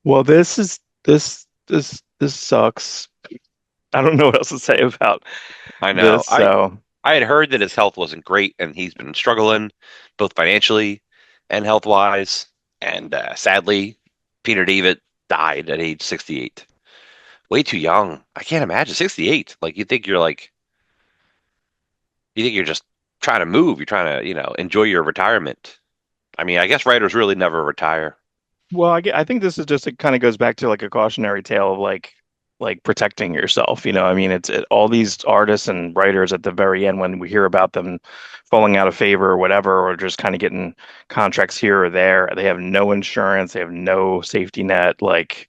Well, this sucks. I don't know what else to say about I know. this. So, I had heard that his health wasn't great and he's been struggling both financially and health wise. And sadly, Peter David died at age 68. Way too young. I can't imagine 68. Like you think you're just trying to move. You're trying to, enjoy your retirement. I mean, I guess writers really never retire. well, I think this is just it kind of goes back to like a cautionary tale of like protecting yourself. I mean, all these artists and writers at the very end when we hear about them falling out of favor or whatever, or just kind of getting contracts here or there, they have no insurance, they have no safety net. Like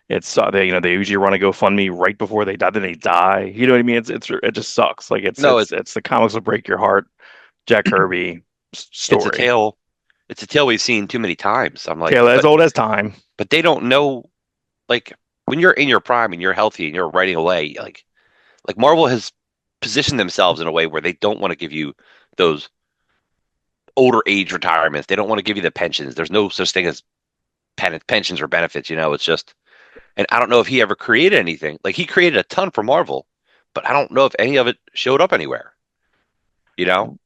it's they usually run a GoFundMe right before they die, then they die. You know what I mean? It just sucks. Like it's No, it's it's the comics will break your heart, Jack Kirby it's a story. tale. It's a tale we've seen too many times. I'm like, Tale as but old as time. but they don't know. Like when you're in your prime and you're healthy and you're writing away, like Marvel has positioned themselves in a way where they don't want to give you those older age retirements. They don't want to give you the pensions. There's no such thing as pensions or benefits. It's just, and I don't know if he ever created anything. Like he created a ton for Marvel, but I don't know if any of it showed up anywhere.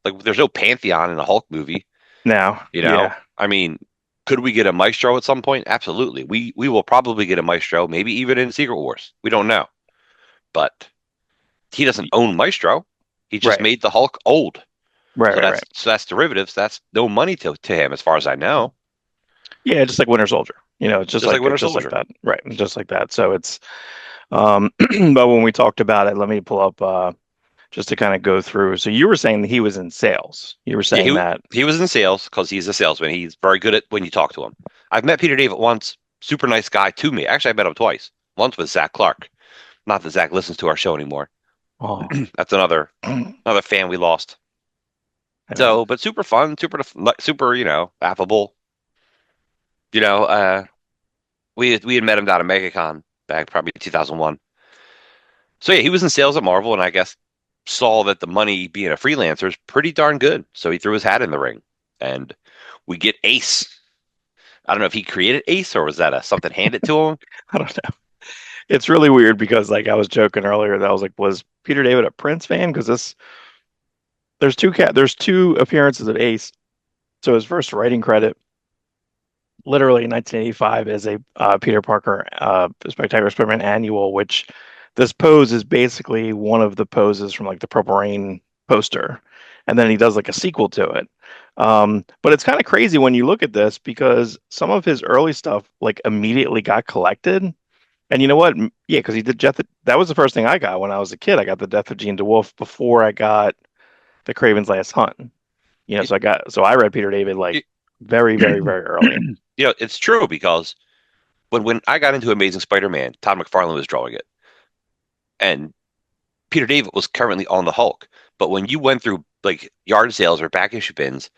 Like there's no Pantheon in a Hulk movie. Now, yeah. I mean, could we get a Maestro at some point? Absolutely. We will probably get a Maestro, maybe even in Secret Wars. We don't know, but he doesn't own Maestro. He just Right. made the Hulk old. Right, So right, that's right. so that's derivatives. That's no money to him, as far as I know. Yeah, just like Winter Soldier. It's just Just like like Winter just like Soldier. that. Right. Just like that. So it's but when we talked about it, let me pull up just to kind of go through. So you were saying that he was in sales. You were Yeah, saying he that. he was in sales because he's a salesman. He's very good at when you talk to him. I've met Peter David once. Super nice guy to me. Actually, I met him twice. Once with Zach Clark. Not that Zach listens to our show anymore. Oh, That's another fan we lost. I know. So, but super fun, super, affable. You know, uh, we had met him down at MegaCon back probably 2001. So yeah, he was in sales at Marvel, and I guess saw that the money being a freelancer is pretty darn good. So he threw his hat in the ring, and we get Ace. I don't know if he created Ace or was that something handed to him. I don't know. It's really weird because like I was joking earlier that I was like, was Peter David a Prince fan? Because there's two appearances of Ace. So his first writing credit, literally in 1985, is a Peter Parker Spectacular Spider-Man annual, which this pose is basically one of the poses from like the Purple Rain poster, and then he does like a sequel to it. But it's kind of crazy when you look at this because some of his early stuff like immediately got collected. And you know what? Yeah, because he did Death. That was the first thing I got when I was a kid. I got the Death of Gene DeWolf before I got the Craven's Last Hunt. It, So I read Peter David like it, very, very, very early. it's true because when I got into Amazing Spider-Man, Todd McFarlane was drawing it, and Peter David was currently on the Hulk. But when you went through like yard sales or back issue bins,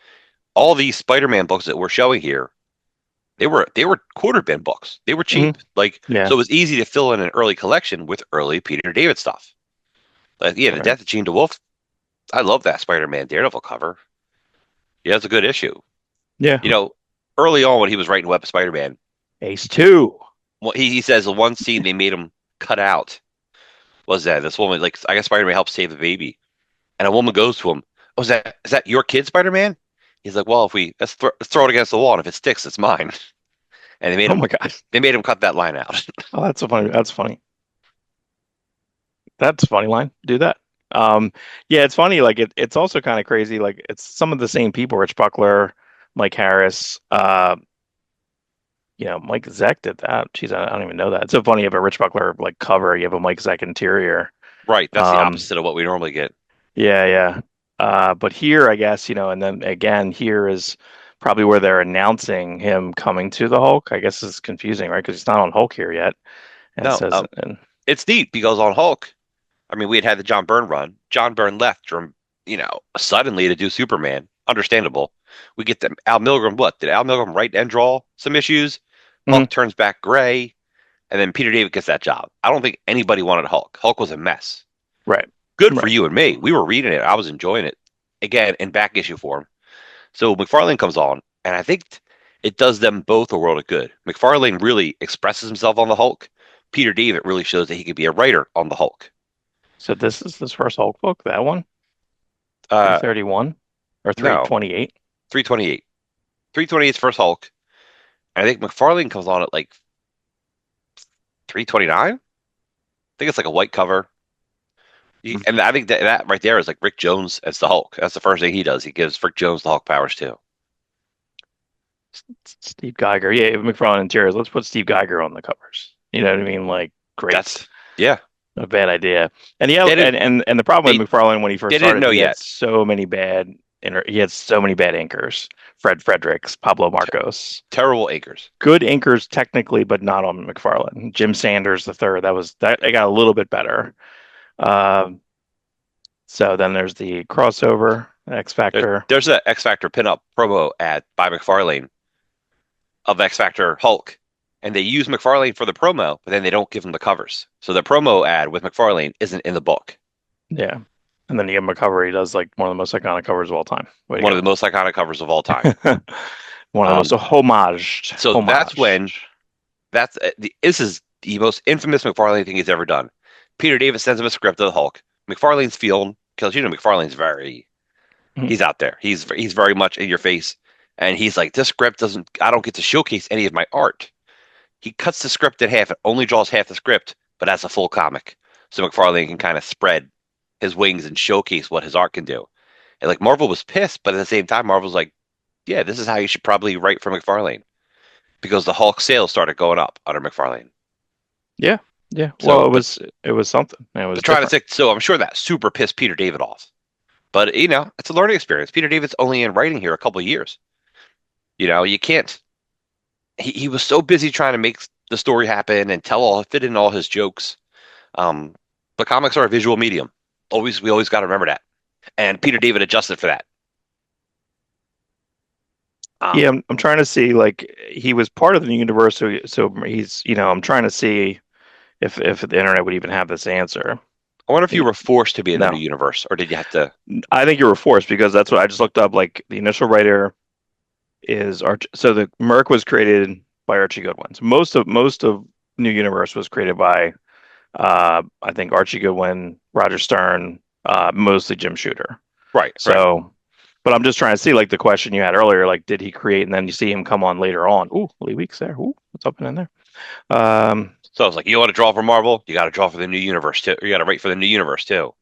all these Spider-Man books that we're showing here, they were quarter bin books. They were Hmm. cheap. Like Yeah. so it was easy to fill in an early collection with early Peter David stuff. Like yeah, the Right. Death of Gene DeWolf. I love that Spider-Man Daredevil cover. Yeah, it's a good issue. Yeah. You know, early on when he was writing Web of Spider-Man, Ace two. he says the one scene they made him cut out was that this woman, like I guess Spider-Man helps save the baby, and a woman goes to him, "Oh, is that your kid, Spider-Man?" He's like, "Well, if we let's throw it against the wall, and if it sticks, it's mine." And Oh my God. they made him cut that line out. Oh, that's so funny. That's funny. That's a funny line. Do that. Um, yeah, it's funny. Like it's also kind of crazy. Like it's some of the same people, Rich Buckler, Mike Harris, Mike Zeck did that. Jeez, I don't even know that. It's so funny. You have a Rich Buckler like cover, you have a Mike Zeck interior. Right, that's the Um, opposite of what we normally get. yeah, yeah. But here, I guess, and then again, here is probably where they're announcing him coming to the Hulk. I guess it's confusing, right? Because he's not on Hulk here yet. And it No, says, and it's neat because on Hulk, I mean, we had the John Byrne run. John Byrne left, suddenly to do Superman. Understandable. We get the Al Milgrom. What did Al Milgrom write and draw some issues? Mhm. Hulk turns back gray, and then Peter David gets that job. I don't think anybody wanted Hulk. Hulk was a mess. Right, Good for right. you and me. We were reading it. I was enjoying it. Again, in back issue form. So McFarlane comes on, and I think it does them both a world of good. McFarlane really expresses himself on the Hulk. Peter David really shows that he could be a writer on the Hulk. So this is this first Hulk book, that one, Uh, 331 or no, 328. 328. 328 is first Hulk. And I think McFarlane comes on at like 329. I think it's like a white cover. And I think that right there is like Rick Jones as the Hulk. That's the first thing he does. He gives Rick Jones the Hulk powers too. Steve Geiger. Yeah, McFarlane Interiors. Let's put Steve Geiger on the covers. You know what I mean? Like, great. That's yeah. A bad idea. And yeah, They didn't and the problem they with McFarlane when he first they didn't started, know he had yet. so many bad he had so many bad anchors. Fred Fredericks, Pablo Marcos. Terrible anchors. Good anchors technically, but not on McFarlane. Jim Sanders the third. That they got a little bit better. Um, so then there's the crossover, X Factor. There's a X Factor pinup promo ad by McFarlane of X Factor Hulk, and they use McFarlane for the promo, but then they don't give him the covers. So the promo ad with McFarlane isn't in the book. Yeah. And then you give him a cover. He does like one of the most iconic covers of all time. Way One to of the most iconic covers of all time. go. One of the most Um, homaged. so that's when Homage. this is the most infamous McFarlane thing he's ever done. Peter Davis sends him a script of the Hulk. McFarlane's feeling because McFarlane's very Mhm. he's out there. He's very much in your face, and he's like, this script doesn't. I don't get to showcase any of my art. He cuts the script in half. It only draws half the script, but as a full comic, so McFarlane can kind of spread his wings and showcase what his art can do. And like Marvel was pissed, but at the same time, Marvel's like, yeah, this is how you should probably write for McFarlane because the Hulk sales started going up under McFarlane. Yeah. Yeah. Well, So, but it was something. It was but trying to different. say, so I'm sure that super pissed Peter David off. But it's a learning experience. Peter David's only in writing here a couple of years. You can't. He was so busy trying to make the story happen and fit in all his jokes. Um, but comics are a visual medium. We always got to remember that. And Peter David adjusted for that. Yeah, Um, I'm trying to see like he was part of the universe, so he's I'm trying to see if the internet would even have this answer. I wonder if you He- were forced to be in the new No, universe, or did you have to? I think you were forced because that's what I just looked up. Like the initial writer is Arch. So the Merc was created by Archie Goodwin. So most of New Universe was created by I think Archie Goodwin, Roger Stern, mostly Jim Shooter. Right, right. So, but I'm just trying to see like the question you had earlier, like did he create and then you see him come on later on. Ooh, Lee Weeks there. Ooh, what's up in there? Um, So I was like, you want to draw for Marvel? You got to draw for the new universe too. You got to write for the new universe too.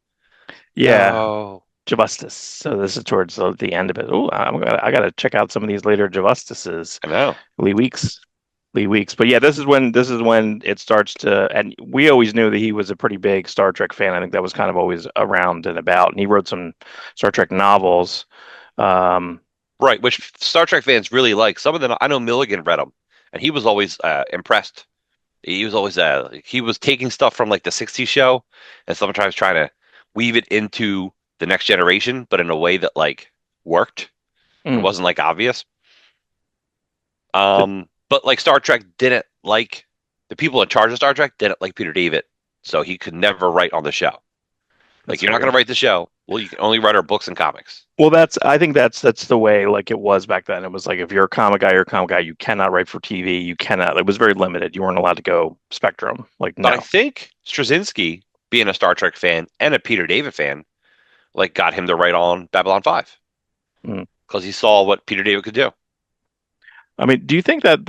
yeah, No, Justice. So this is towards the end of it. Ooh, I gotta check out some of these later Justices. I know. Lee Weeks. Lee Weeks. But yeah, this is when it starts to, and we always knew that he was a pretty big Star Trek fan. I think that was kind of always around and about. And he wrote some Star Trek novels. Um, Right, which Star Trek fans really like. Some of them, I know Milligan read them, and he was always impressed. He was always he was taking stuff from like the '60s show, and sometimes trying to weave it into the next generation, but in a way that like worked and mm, wasn't like obvious. but But like Star Trek didn't like the people in charge of Star Trek didn't like Peter David, so he could never write on the show. Like that's you're not going weird. to write the show. Well, you can only write our books and comics. Well, I think that's the way like it was back then. It was like if you're a comic guy, you're a comic guy. You cannot write for TV. You cannot. It was very limited. You weren't allowed to go Spectrum. Like But I no. think Straczynski, being a Star Trek fan and a Peter David fan, like got him to write on Babylon 5 Mm. because he saw what Peter David could do. I mean, do you think that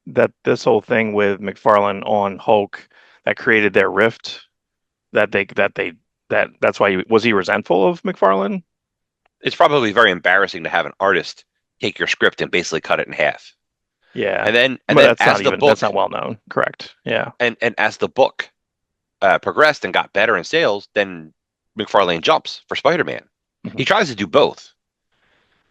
that this whole thing with McFarlane on Hulk that created their rift that's why was he resentful of McFarlane? It's probably very embarrassing to have an artist take your script and basically cut it in half. Yeah, And but then as the that's book not well known. Correct. Yeah. and as the book progressed and got better in sales, then McFarlane jumps for Spider-Man. Mhm. He tries to do both,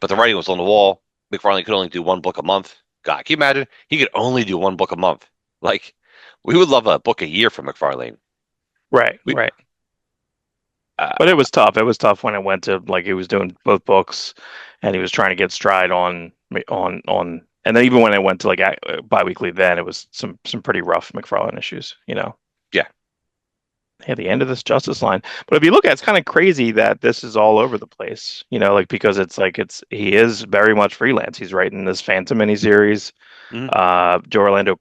but the writing was on the wall. McFarlane could only do one book a month. God, can you imagine? He could only do one book a month. Like, we would love a book a year from McFarlane. Right. We, Right. uh, But it was tough. It was tough when it went to like he was doing both books, and he was trying to get stride on, and then even when it went to like biweekly, then it was some pretty rough McFarlane issues. yeah. Yeah, the end of this Justice line. But if you look at it, it's kind of crazy that this is all over the place, like because it's like he is very much freelance. He's writing this Phantom miniseries, Mhm. Joe Orlando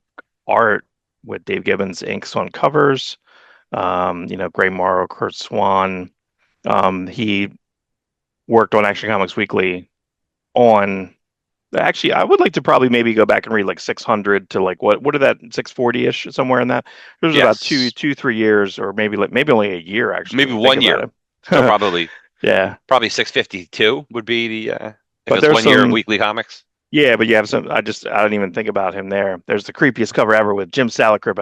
art with Dave Gibbons inks on covers, Gray Morrow, Kurt Swan. He worked on Action Comics Weekly on actually I would like to probably maybe go back and read like 600 to like what are that 640-ish somewhere in that. There's about Yes, 3 years or maybe only a year actually maybe when you think one about year. So it. Yeah. probably 652 would be the if But it's there's 1 year of some weekly comics. yeah, but you have some I don't even think about him there. There's the creepiest cover ever with Jim Salicrup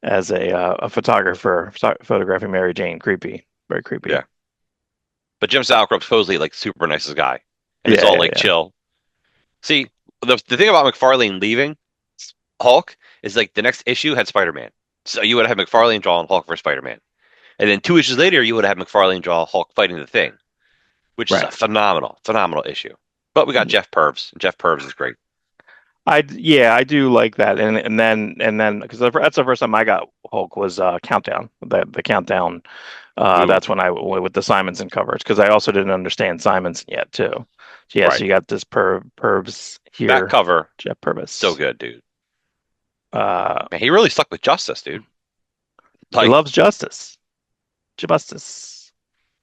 as a photographer photographing Mary Jane. Creepy. Very creepy. Yeah, but Jim Salicrup supposedly like super nicest guy, and it's Yeah, all yeah, like yeah. chill. See, the thing about McFarlane leaving Hulk is like the next issue had Spider-Man, so you would have McFarlane drawing Hulk for Spider-Man, and then 2 issues later you would have McFarlane draw Hulk fighting the Thing, which is a Right. phenomenal issue. But we got Jeff Purves. Jeff Purves is great. Yeah, I do like that, and then because that's the first time I got Hulk was Countdown, the Countdown. Ooh, That's when I with the Simonson covers because I also didn't understand Simonson yet too. So yeah, so right. you got this Purves That here, cover, Jeff so Purvis. good, dude. Uh, Man, he really stuck with Justice, dude. he Like, loves justice, justice.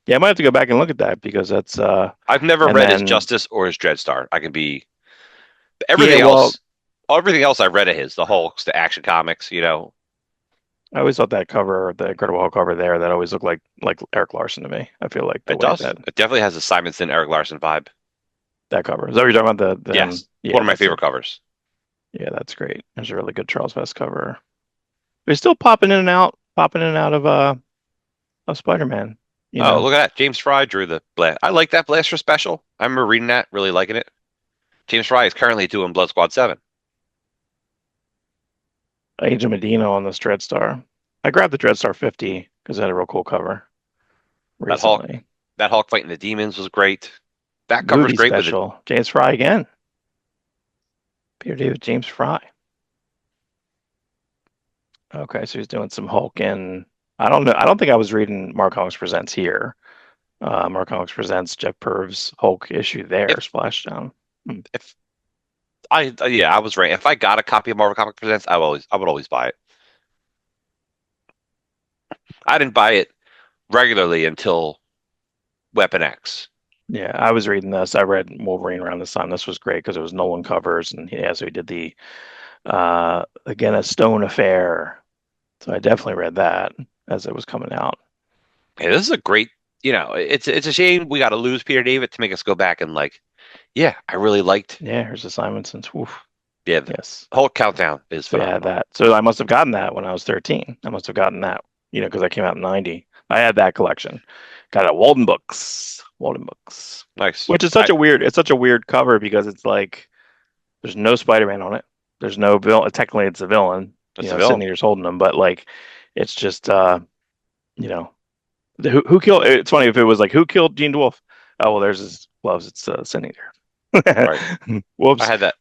Yeah, I might have to go back and look at that because that's I've never and read his then Justice or his Dreadstar. I can be yeah, everything well, else. Everything else I've read of his, the Hulks, the Action Comics. I always thought that cover, the Incredible Hulk cover there, that always looked like Eric Larson to me. I feel like the It way does. that It definitely has a Simonson, Eric Larson vibe. that cover is that what you're talking about the him? Yes, one Yeah, of my that's a favorite covers. yeah, that's great. There's a really good Charles Vest cover. They're still popping in and out of Spider-Man. You Oh, know, look at that! James Fry drew the blast. I like that Blaster special. I remember reading that, really liking it. James Fry is currently doing Blood Squad 7. Angel Medina on this Dreadstar. I grabbed the Dreadstar 50 because it had a real cool cover That Hulk, recently. that Hulk fighting the demons was great. That cover's Movie great with it. special. James Fry again. Peter David James Fry. Okay, so he's doing some Hulk and I don't know. I don't think I was reading Mark Comics Presents here. Mark Comics Presents Jeff Purves Hulk issue there, If Splashdown. Hmm. if yeah, I was right. If I got a copy of Marvel Comic Presents, I would always buy it. I didn't buy it regularly until Weapon X. Yeah, I was reading this. I read Wolverine around this time. This was great because it was Nolan covers, and yeah, so he did the again a Stone Affair. So I definitely read that as it was coming out. Hey, this is a great, it's a shame we got to lose Peter David to make us go back and like, yeah, I really liked, Yeah, here's the Simonsons. Woof. yeah, the Yes. whole countdown is So yeah, phenomenal. that. So I must have gotten that when I was 13. I must have gotten that, because I came out in 90. I had that collection. Got it at Walden Books. Walden Books. Nice. Which is such a weird cover because it's like there's no Spider-Man on it. There's no villain. Technically, it's a villain. That's the Sin villain. Eater's holding him, but like, it's just you know, who killed? It's funny if it was like who killed Gene Wolfe. Oh well, there's his gloves. It's Sin Eater. Right. I Whoops. had that.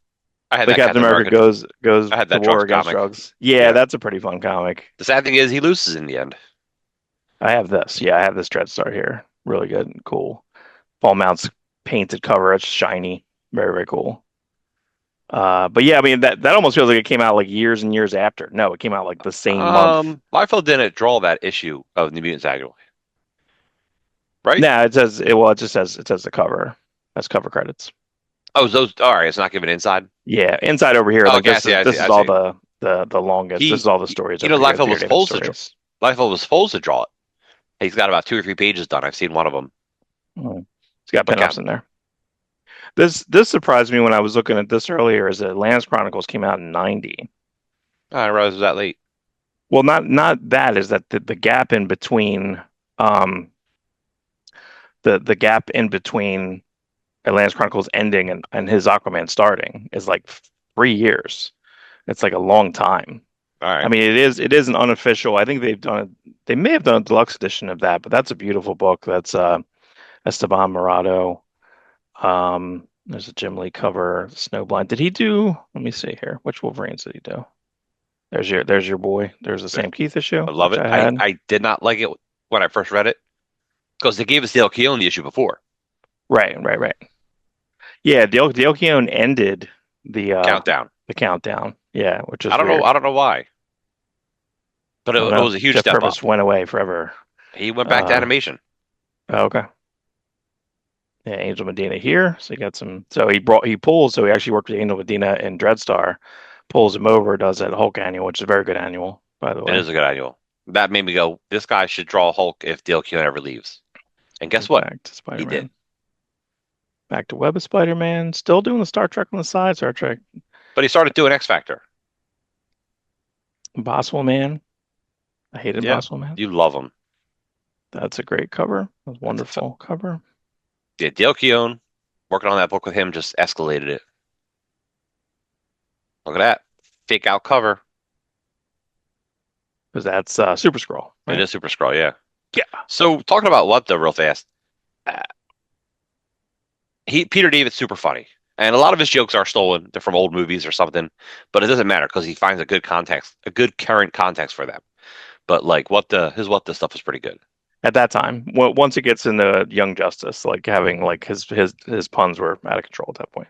I had The that Captain Captain America America. goes I had to that war drugs against comic. drugs. Yeah, Yeah. that's a pretty fun comic. The sad thing is he loses in the end. I have this. Yeah, I have this Dreadstar here. Really good and cool. Paul Mount's painted cover. It's shiny. Very, very cool. But yeah, I mean that almost feels like it came out like years and years after. No, it came out like the same month. Liefeld didn't draw that issue of New Mutants Annual, right? Nah, it says the cover. That's cover credits. Oh, those. All right, it's not given inside. Yeah, inside over here, Oh, like okay, I this see. is I this see. is I all see. the longest. This is all the stories over here, the Liefeld Peter was David supposed to stories. Liefeld was supposed to draw it. He's got about 2 or 3 pages done. I've seen one of them. Mm. It's got But pinups in there. This surprised me when I was looking at this earlier. Is that Lance Chronicles came out in 90? I didn't realize it was that late. Well, not that is that the gap in between um the gap in between Atlantis Chronicles ending and his Aquaman starting is like 3 years. It's like a long time. All I right. mean, it is an unofficial. I think they may have done a deluxe edition of that, but that's a beautiful book. That's Esteban Morado. There's a Jim Lee cover, Snowblind. Did he do? Let me see here. Which Wolverines did he do? There's your boy. There's the Sam Keith issue, I love which it. I I had. I did not like it when I first read it because they gave us Dale Keown the issue before. Right, right, right. Yeah, Dale Keown ended the uh Countdown. the countdown. Yeah, which I is don't know. I weird. don't know why, but I don't it know. was a huge Jeff step Purvis up. went away forever. He went back to Uh, animation. oh, okay. Yeah, Angel Medina here. So he got some. So he pulls. So he actually worked with Angel Medina in Dreadstar. Pulls him over. Does that Hulk annual, which is a very good annual, by the It way. is a good annual. That made me go, this guy should draw Hulk if Dale Keown ever leaves. And guess what? Back to He did. Spider-Man. Back to Web of Spider-Man. Still doing the Star Trek on the side. Star Trek. But he started doing X Factor. Impossible Man. I hated Yeah, Impossible Man. you love him. That's a great cover. That's a That's wonderful cover. yeah, Dale Keown, working on that book with him just escalated it. Look at that. Fake out cover. Because that's Super Scroll, It right? is Super Scroll, yeah. Yeah. So talking about what though, real fast. Uh, Peter David's super funny. And a lot of his jokes are stolen. They're from old movies or something. But it doesn't matter because he finds a good context, a good current context for them. But like what the stuff is pretty good. At that time, well, once it gets into Young Justice, like having like his puns were out of control at that point.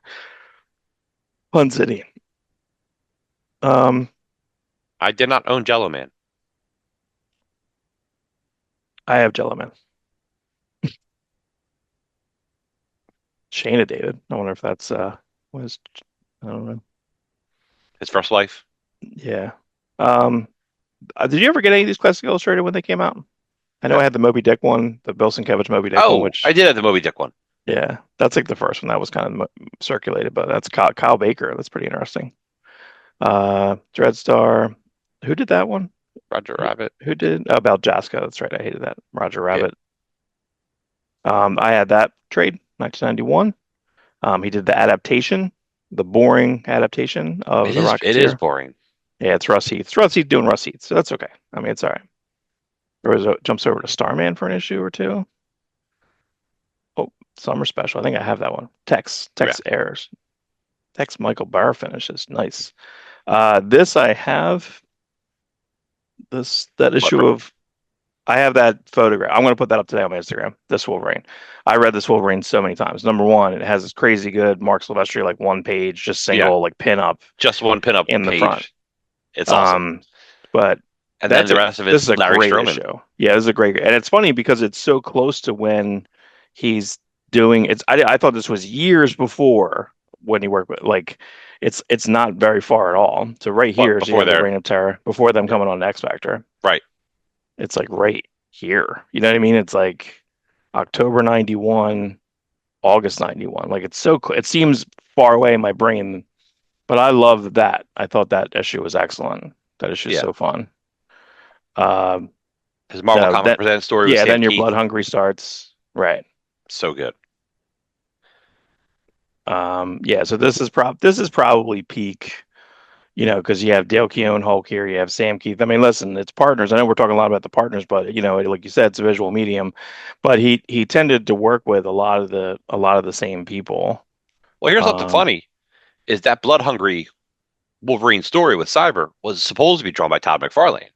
Pun City. Um, I did not own Jello Man. I have Jello Man. Shayna David. I wonder if that's was I don't know. His first wife. Yeah. Um, did you ever get any of these Classic Illustrated when they came out? I know No. I had the Moby Dick one, the Bill Sienkiewicz Moby Dick one, Oh, I which did have the Moby Dick one. yeah, that's like the first one that was kind of circulated, but that's Kyle Baker. That's pretty interesting. Dreadstar. Who did that one? Roger Who, Rabbit. who did about Jaska? That's right. I hated that. Roger Yeah. Rabbit. I had that trade, 1991. He did the adaptation, the boring adaptation of The It is Rocketeer. boring. Yeah, it's Russ Heath. It's Russ Heath doing Russ Heath, so that's okay. I mean, it's all right. Jumps over to Starman for an issue or two. Oh, Summer Special. I think I have that one. Yeah. Tex errors. Tex Michael Barr finishes. Nice. This I have. That What issue of I have that photograph. I'm going to put that up today on my Instagram. This Wolverine. I read this Wolverine so many times. Number one, it has this crazy good Mark Silvestri like one page, just yeah. single like pin up Just one pinup in the front. page. It's awesome. Um, but And then that's the a rest of this it's is a Larry great Stroman. issue. Yeah, this is a great, and it's funny because it's so close to when he's doing it's. I thought this was years before when he worked with like it's not very far at all. So right What here, so you before have the there? Reign of Terror before them Yeah. coming on X Factor. Right. It's like right here. You know what I mean? It's like October 91, August 91. Like it's so it seems far away in my brain, but I love that. I thought that issue was excellent. That issue is Yeah. so fun. Um, His Marvel no, Comics that Presents story with yeah, Sam then your Keith. Blood Hungry starts. Right. So good. Yeah, so this is probably peak, because you have Dale Keown Hulk here, you have Sam Keith. I mean, listen, it's partners. I know we're talking a lot about the partners, but like you said, it's a visual medium. But he tended to work with a lot of the same people. Well, here's something Um, funny is that Blood Hungry Wolverine story with Cyber was supposed to be drawn by Todd McFarlane.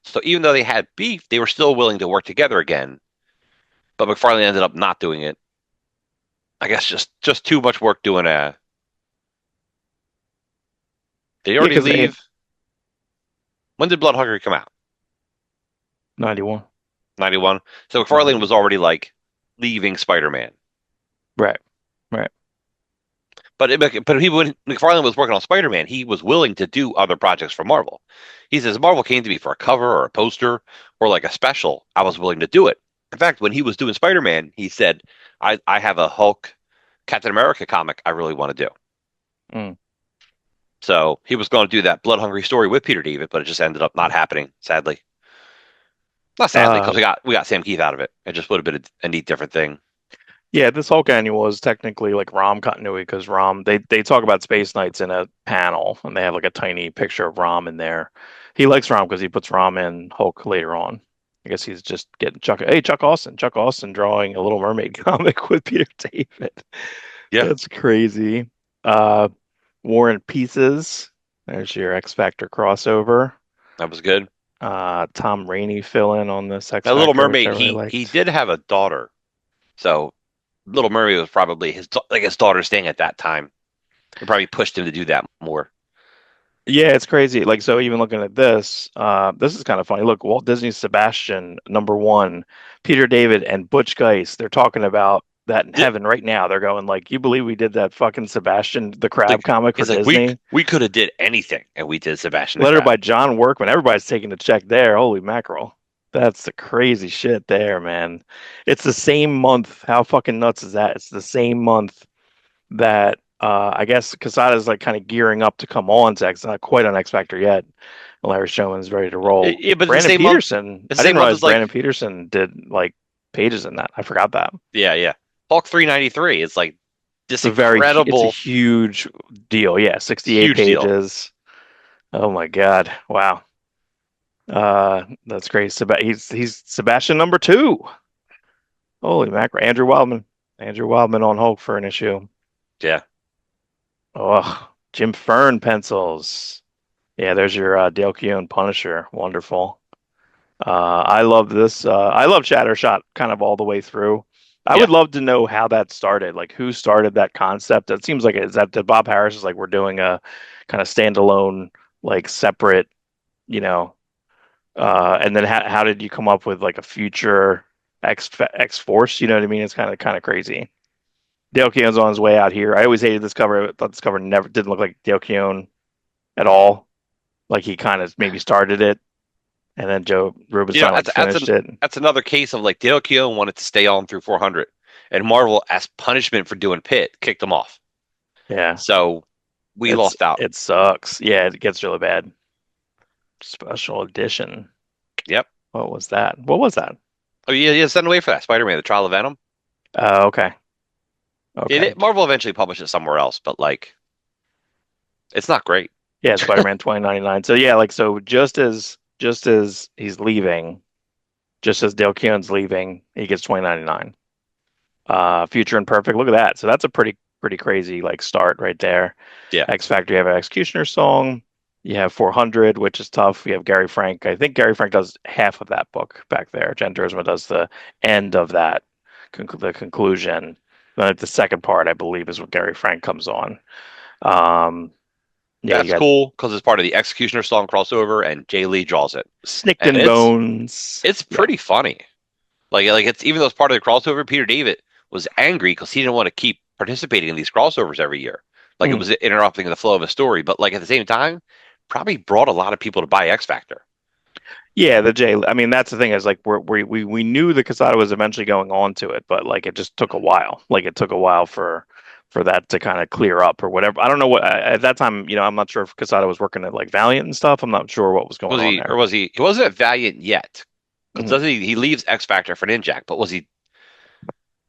So even though they had beef, they were still willing to work together again. But McFarlane ended up not doing it. I guess just too much work doing a. Did he yeah, already because leave? When did Blood Hungry come out? 91. 91. So McFarlane 91. was already like leaving Spider-Man. Right. Right. When McFarlane was working on Spider-Man, he was willing to do other projects for Marvel. He says Marvel came to me for a cover or a poster or like a special. I was willing to do it. In fact, when he was doing Spider-Man, he said, I have a Hulk Captain America comic I really want to do. Mm. So he was going to do that Blood Hungry story with Peter David, but it just ended up not happening, sadly. Not sadly, Uh, because we got Sam Keith out of it. It just would have been a neat different thing. yeah, this Hulk annual is technically like Rom continuity because Rom they talk about Space Knights in a panel and they have like a tiny picture of Rom in there. He likes Rom because he puts Rom in Hulk later on. I guess he's just getting Chuck Austin drawing a Little Mermaid comic with Peter David. Yeah. That's crazy. Uh, War and Pieces. There's your X Factor crossover. That was good. Tom Rainey fill in on this X Now, Little Factor, which I Mermaid, really he liked. did have a daughter, so Little Mermaid was probably his daughter's thing at that time. It probably pushed him to do that more. Yeah, it's crazy. Like, so even looking at this, this is kind of funny. Look, Walt Disney's Sebastian, number one, Peter David and Butch Guice, they're talking about that in Di- heaven right now. They're going like, you believe we did that fucking Sebastian the Crab Like comic for it's like we Disney? we could have did anything, and we did Sebastian the Letter Crab. by John Workman. Everybody's taking a check there. Holy mackerel. That's the crazy shit there, man. It's the same month. How fucking nuts is that? It's the same month that I guess Casada's like kind of gearing up to come on to X, not quite on X Factor yet. Larry Showman's ready to roll. Yeah, but Brandon Peterson, the I didn't same month realize is like Brandon Peterson did like pages in that. I forgot that. yeah. Hulk 393. It's like this It's a incredible, huge deal. Yeah, 68 huge deal. pages. Oh my God. Wow. That's great. He's Sebastian number two. Holy mackerel. Andrew Wildman. Andrew Wildman on Hulk for an issue. Yeah, Oh, Jim Fern pencils. Yeah, there's your Dale Keown Punisher. Wonderful. I love this. I love Shattershot kind of all the way through. I yeah. would love to know how that started. Like who started that concept? It seems like is that Bob Harris is like we're doing a kind of standalone, like separate, you know. And then how did you come up with like a future X Force? You know what I mean? It's kind of crazy. Dale Keown's on his way out here. I always hated this cover. I thought this cover never didn't look like Dale Keown at all. Like he kind of maybe started it, and then Joe Rubinstein like finished it. That's another case of like Dale Keown wanted to stay on through 400, and Marvel, as punishment for doing Pitt, kicked him off. Yeah, So we lost out. it sucks. Yeah, it gets really bad. Special edition. Yep. What was that? What was that? Oh yeah, yeah. Send away for that Spider-Man: The Trial of Venom. Okay, okay. Marvel eventually published it somewhere else, but like it's not great. Yeah, Spider-Man 2099. So yeah, like so just as he's leaving, just as Dale Keown's leaving, he gets 2099. Future and Perfect. Look at that. So that's a pretty crazy like start right there. Yeah. X Factor, you have an Executioner song. You have 400, which is tough. You have Gary Frank. I think Gary Frank does half of that book back there. Jen Dursma does the end of that, the conclusion. Then like, the second part, I believe, is when Gary Frank comes on. Um, yeah, you That's got cool because it's part of the Executioner song crossover, and Jay Lee draws it, Snicked and and Bones. it's Yeah. pretty funny. Like it's even though it's part of the crossover, Peter David was angry because he didn't want to keep participating in these crossovers every year. Like it Mm. was interrupting the flow of a story, but like at the same time, probably brought a lot of people to buy X Factor. Yeah, the J. I mean, that's the thing is like we knew the Casada was eventually going on to it, but like it just took a while. Like it took a while for that to kind of clear up or whatever. I don't know what at that time. I'm not sure if Casada was working at like Valiant and stuff. I'm not sure what was going Was on he or there. was he? He wasn't at Valiant yet because Mhm. doesn't he leaves X Factor for Ninjak? But was he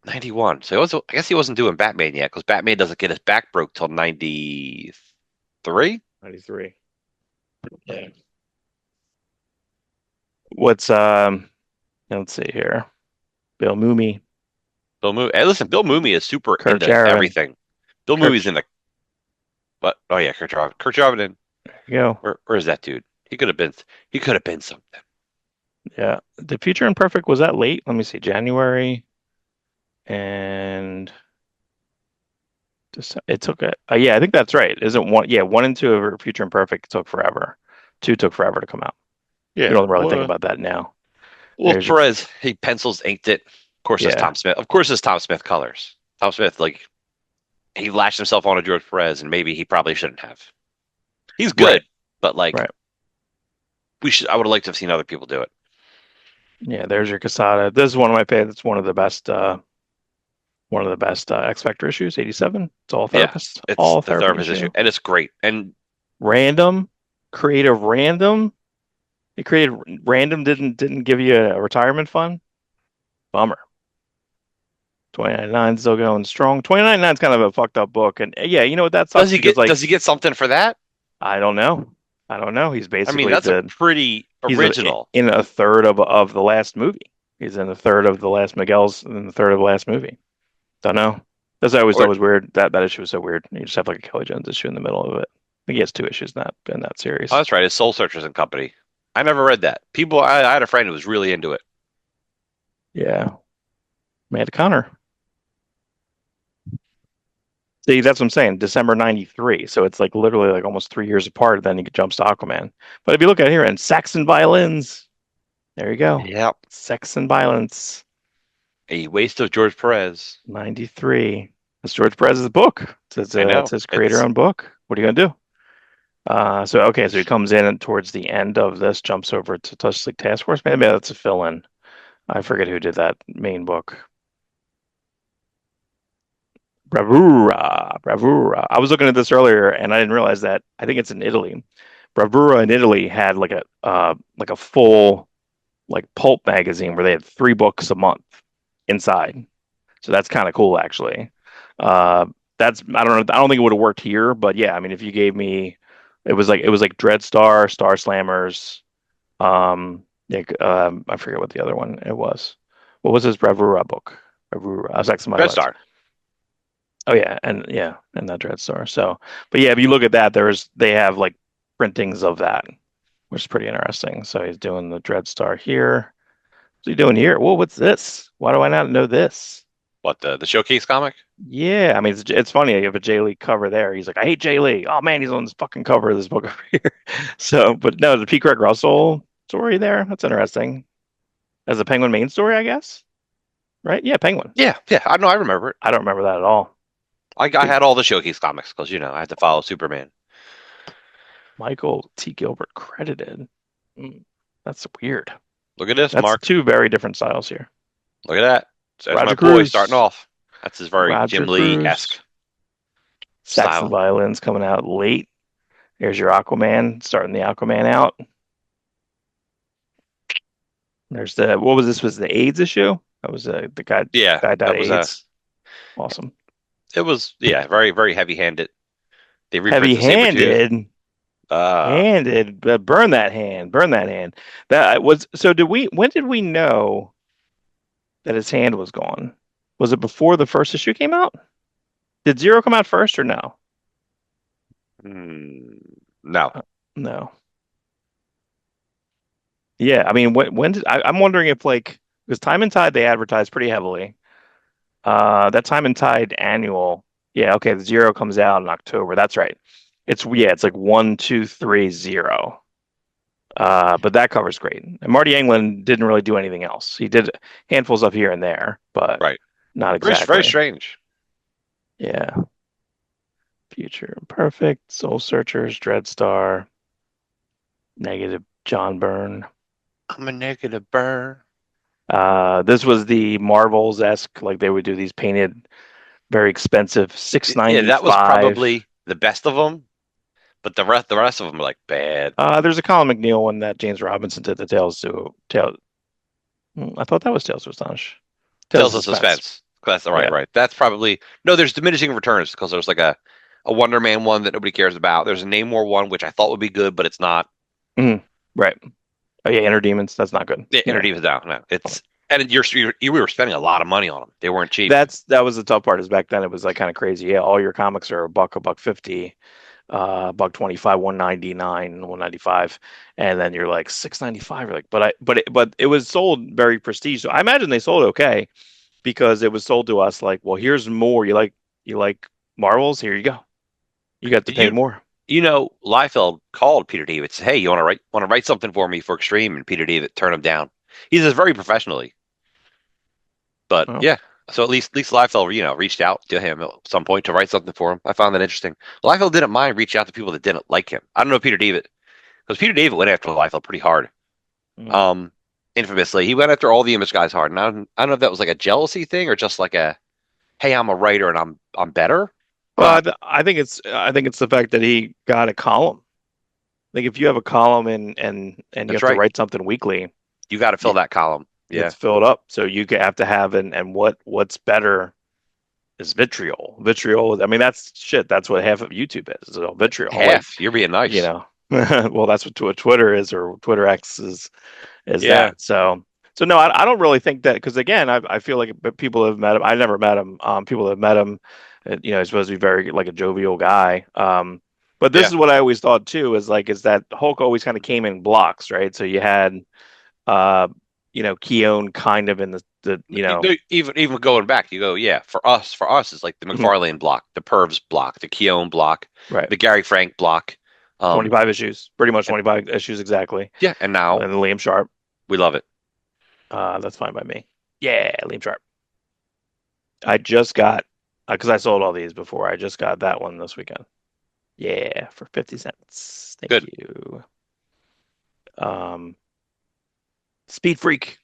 91? So I guess he wasn't doing Batman yet because Batman doesn't get his back broke till 93. 93. Yeah. What's let's see here. Bill Mooney, Bill Mooney. Hey, listen, Bill Mooney is super Kurt into Jarvin, everything. Bill Mooney's Kurt. in the but oh yeah, Kurt Jarvin. Kurt Jarvin. There you go. Where is that dude? He could have been something. Yeah. The Future Imperfect was that late? Let me see. January and it took a yeah, I think that's right. Isn't one yeah, one and two of Future Imperfect took forever. Two took forever to come out. You Yeah. don't really think about that now. Well, There's your Perez, he pencils inked it. Of course, it's yeah, Tom Smith. Of course, it's Tom Smith colors. Tom Smith, like he lashed himself onto George Perez, and maybe he probably shouldn't have. He's right, good, but like right. we should. I would have liked to have seen other people do it. Yeah, there's your Casada. This is one of my favorites. It's one of the best X Factor issues, 87. It's Yeah, it's all the therapy therapist issue, issue. and it's great. And Random, creative random. It created random didn't give you a retirement fund. Bummer. 2099 still going strong. 2099 is kind of a fucked up book, and yeah, you know what that sucks because does like he get something for that? I don't know, I don't know. He's I mean, basically that's a the pretty he's original. in a third of the last movie. He's in a third of the last Miguel's in the third of the last movie. Don't know. That's what I always thought Or was weird. That issue was so weird. You just have like a Kelly Jones issue in the middle of it. think he has two issues in that Oh, series. that's right. It's Soul Searchers and Company. I never read that. I had a friend who was really into it. Yeah, Matt Connor. See, that's what I'm saying. December '93. So it's like literally like almost 3 years apart. Then he jumps to Aquaman. But if you look at here and Saxon violins, there you go. Yep. Sex and Violence, A waste of George Perez. '93. It's George Perez's book. I It's know. his It's creator-owned book. What are you gonna do? So he comes in and towards the end of this, jumps over to Justice League Task Force. Maybe that's a fill-in. I forget who did that main book. Bravura, Bravura. I was looking at this earlier and I didn't realize that. I think it's in Italy. Bravura in Italy had like a full like pulp magazine where they had 3 books a month inside. So that's kind of cool actually. Uh, that's I don't know. I don't think it would have worked here, but yeah, I mean, if you gave me, it was like Dreadstar, Star Slammers. I forget what the other one it was. What was his Bravura book? Bravura. I was like somebody Red else. Star. Oh yeah, and that Dreadstar. So, but yeah, if you look at that, they have like printings of that, which is pretty interesting. So he's doing the Dreadstar here. What's he doing here? Whoa, what's this? Why do I not know this? What the showcase comic? Yeah, I mean it's funny. You have a Jay Lee cover there. He's like, I hate Jay Lee. Oh man, he's on this fucking cover of this book over here. So, but no, the P. Craig Russell story there. That's interesting. As a Penguin main story, I guess. Right? Yeah, Penguin. Yeah, yeah. I know. I remember it. I don't remember that at all. I had all the showcase comics because I had to follow Superman. Michael T. Gilbert credited. Hmm, that's weird. Look at this, That's Mark. two very different styles here. Look at that. So there's my Roger boy starting Cruz. off. That's his very Roger Jim Lee-esque Cruz. Saxon style. violins coming out late. Here's your Aquaman, starting the Aquaman out. There's the what was this? Was the AIDS issue? That was the Yeah, guy died that of was a. AIDS. Awesome. It was very very heavy-handed. They reprinted Sabretooth. Heavy-handed, Uh, handed. Burn that hand. Burn that hand. That was so. Did we? When did we know that his hand was gone? Was it before the first issue came out? Did Zero come out first or no? hmm, no. Uh, no. Yeah, I mean, when did I'm wondering if like because Time and Tide they advertised pretty heavily. That Time and Tide annual. Yeah, okay. The Zero comes out in October. That's right. It's like 1, 2, 3, 0. But that cover's great. And Marty England didn't really do anything else. He did handfuls of here and there, but Right. not Very exactly. strange. Yeah. Future Perfect, Soul Searchers, Dreadstar, Negative John Byrne. I'm a negative burn. This was the Marvels-esque, like they would do these painted, very expensive, six Yeah, ninety that was five. probably the best of them, but the rest of them are like bad. There's a Colin McNeil one that James Robinson did the I thought that was Tales to Astonish. Tales of Tales of Suspense. Suspense. That's right, Yeah. right. That's probably no. There's diminishing returns because there's like a Wonder Man one that nobody cares about. There's a Namor one which I thought would be good, but it's not. Mhm. Right. Oh yeah, Inner Demons. That's not good. Yeah, Yeah. Inner is down. No, it's and you were spending a lot of money on them. They weren't cheap. That was the tough part is back then it was like kind of crazy. Yeah, all your comics are a buck 50, $1.25, 199, 195, and then you're like 695. You're like, but it was sold very prestige. So I imagine they sold okay because it was sold to us like, well, here's more. You like Marvels? Here you go. You got to Did pay you more. Liefeld called Peter David, said, "Hey, you want to write something for me for Extreme?" And Peter David turned him down. He says very professionally, but Well, yeah. So at least Liefeld, reached out to him at some point to write something for him. I found that interesting. Liefeld didn't mind reaching out to people that didn't like him. I don't know Peter David because Peter David went after Liefeld pretty hard. mm. Um, Infamously, he went after all the Image guys hard, and I don't know if that was like a jealousy thing or just like a, "Hey, I'm a writer and I'm better." Well, Uh, I think it's the fact that he got a column. Like if you have a column and you that's have to right. write something weekly, You got to fill that column. Yeah. it's filled up. So have to have and what's better is vitriol. Vitriol. I mean, that's shit. That's what half of YouTube is all vitriol. Like Half. You're being you nice. know, well, that's what Twitter is or Twitter X is Yeah. that. So no, I don't really think that because again, I feel like people have met him. I never met him. People have met him. He's supposed to be very like a jovial guy. But this Yeah. is what I always thought too, is that Hulk always kind of came in blocks, right? So you had uh Keown kind of in Even going back, you go, yeah, for us, it's like the mhm, McFarlane block, the Pervs block, the Keown block, right. the Gary Frank block. Um, 25 issues. Pretty much and 25 issues exactly. yeah, and now And then Liam Sharp. we love it. That's fine by me. Yeah, Liam Sharp. I just got because I sold all these before. I just got that one this weekend. Yeah, for 50 cents. Thank Good. you. Um, Speed Freak.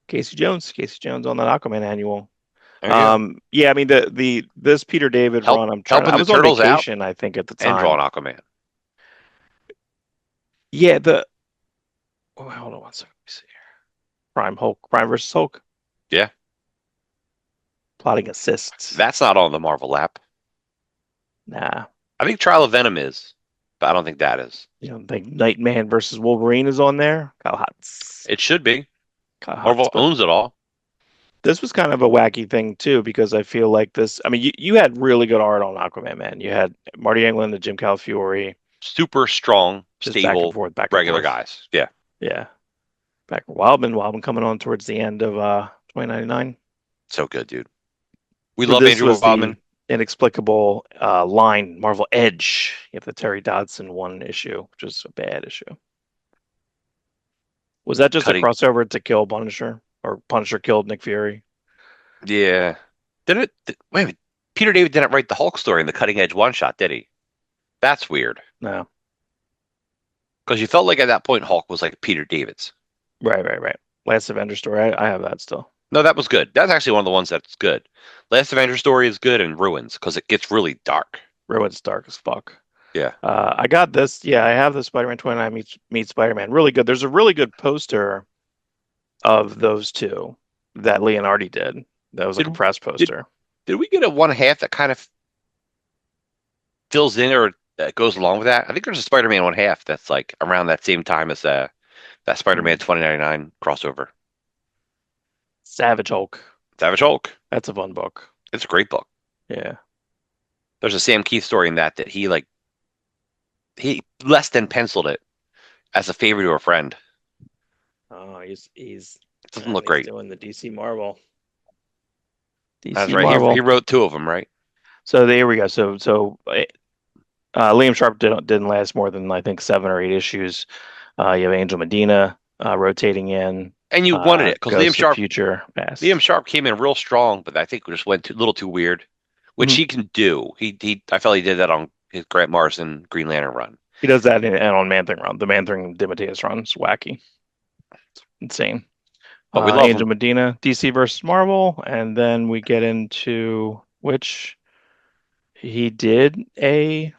Casey Jones on that Aquaman annual. There you go. Yeah, I mean the this Peter David Help run. helping I the was on turtles out vacation, I think, at the and time. drawing Aquaman. Yeah, hold on one second. Let me see here. Prime versus Hulk, Yeah, plotting assists. that's not on the Marvel lap. Nah, I think Trial of Venom is, but I don't think that is. you don't think Nightman versus Wolverine is on there? Kyle Hotz, It should be. Kyle Hotz. Marvel But owns it all. this was kind of a wacky thing too, because I feel like this. I mean, you had really good art on Aquaman, man. You had Marty Englund and Jim Calafiore, Super strong, just back and stable, forth, back and regular forth. guys. Yeah, Yeah, back Wildman coming on towards the end of 2099. so good, dude. We But love this Andrew was the Wildman. inexplicable line Marvel Edge. You have the Terry Dodson one issue, which was a bad issue. Was that just a Cutting. crossover to kill Punisher, or Punisher killed Nick Fury? Yeah. Wait a minute. Peter David didn't write the Hulk story in the Cutting Edge one shot, did he? That's weird. No. Because you felt like at that point Hulk was like Peter David's. Right. Last Avenger story. I have that still. No, that was good. That's actually one of the ones that's good. Last Avenger story is good and Ruins because it gets really dark. Ruin's dark as fuck. Yeah. I got this. Yeah, I have the Spider-Man 29 meets Spider-Man. Really good. There's a really good poster of those two that Leonardi did. That was like a Did press did poster. did we get a one half that kind of fills in or goes along with that? I think there's a Spider-Man one half that's like around that same time as that Spider-Man Hmm. 2099 crossover. Savage Hulk. Savage Hulk. That's a fun book. It's a great book. Yeah. There's a Sam Keith story in that he less than penciled it as a favor to a friend. Oh, he's It doesn't man, look he's great. doing the DC Marvel. That's DC right. He Marvel. wrote two of them, right? So there we go. Liam Sharp didn't last more than I think 7 or 8 issues. You have Angel Medina rotating in, And you wanted it because Ghost of Future Liam Past. Sharp came in real strong, but I think just went a little too weird, which Mhm. he can do. I felt he did that on his Grant Morrison Green Lantern run. He does that and on Man Thing run. The Man Thing DeMatteis run is wacky, insane. But we love Angel him. Medina, DC versus Marvel, and then we get into which he did a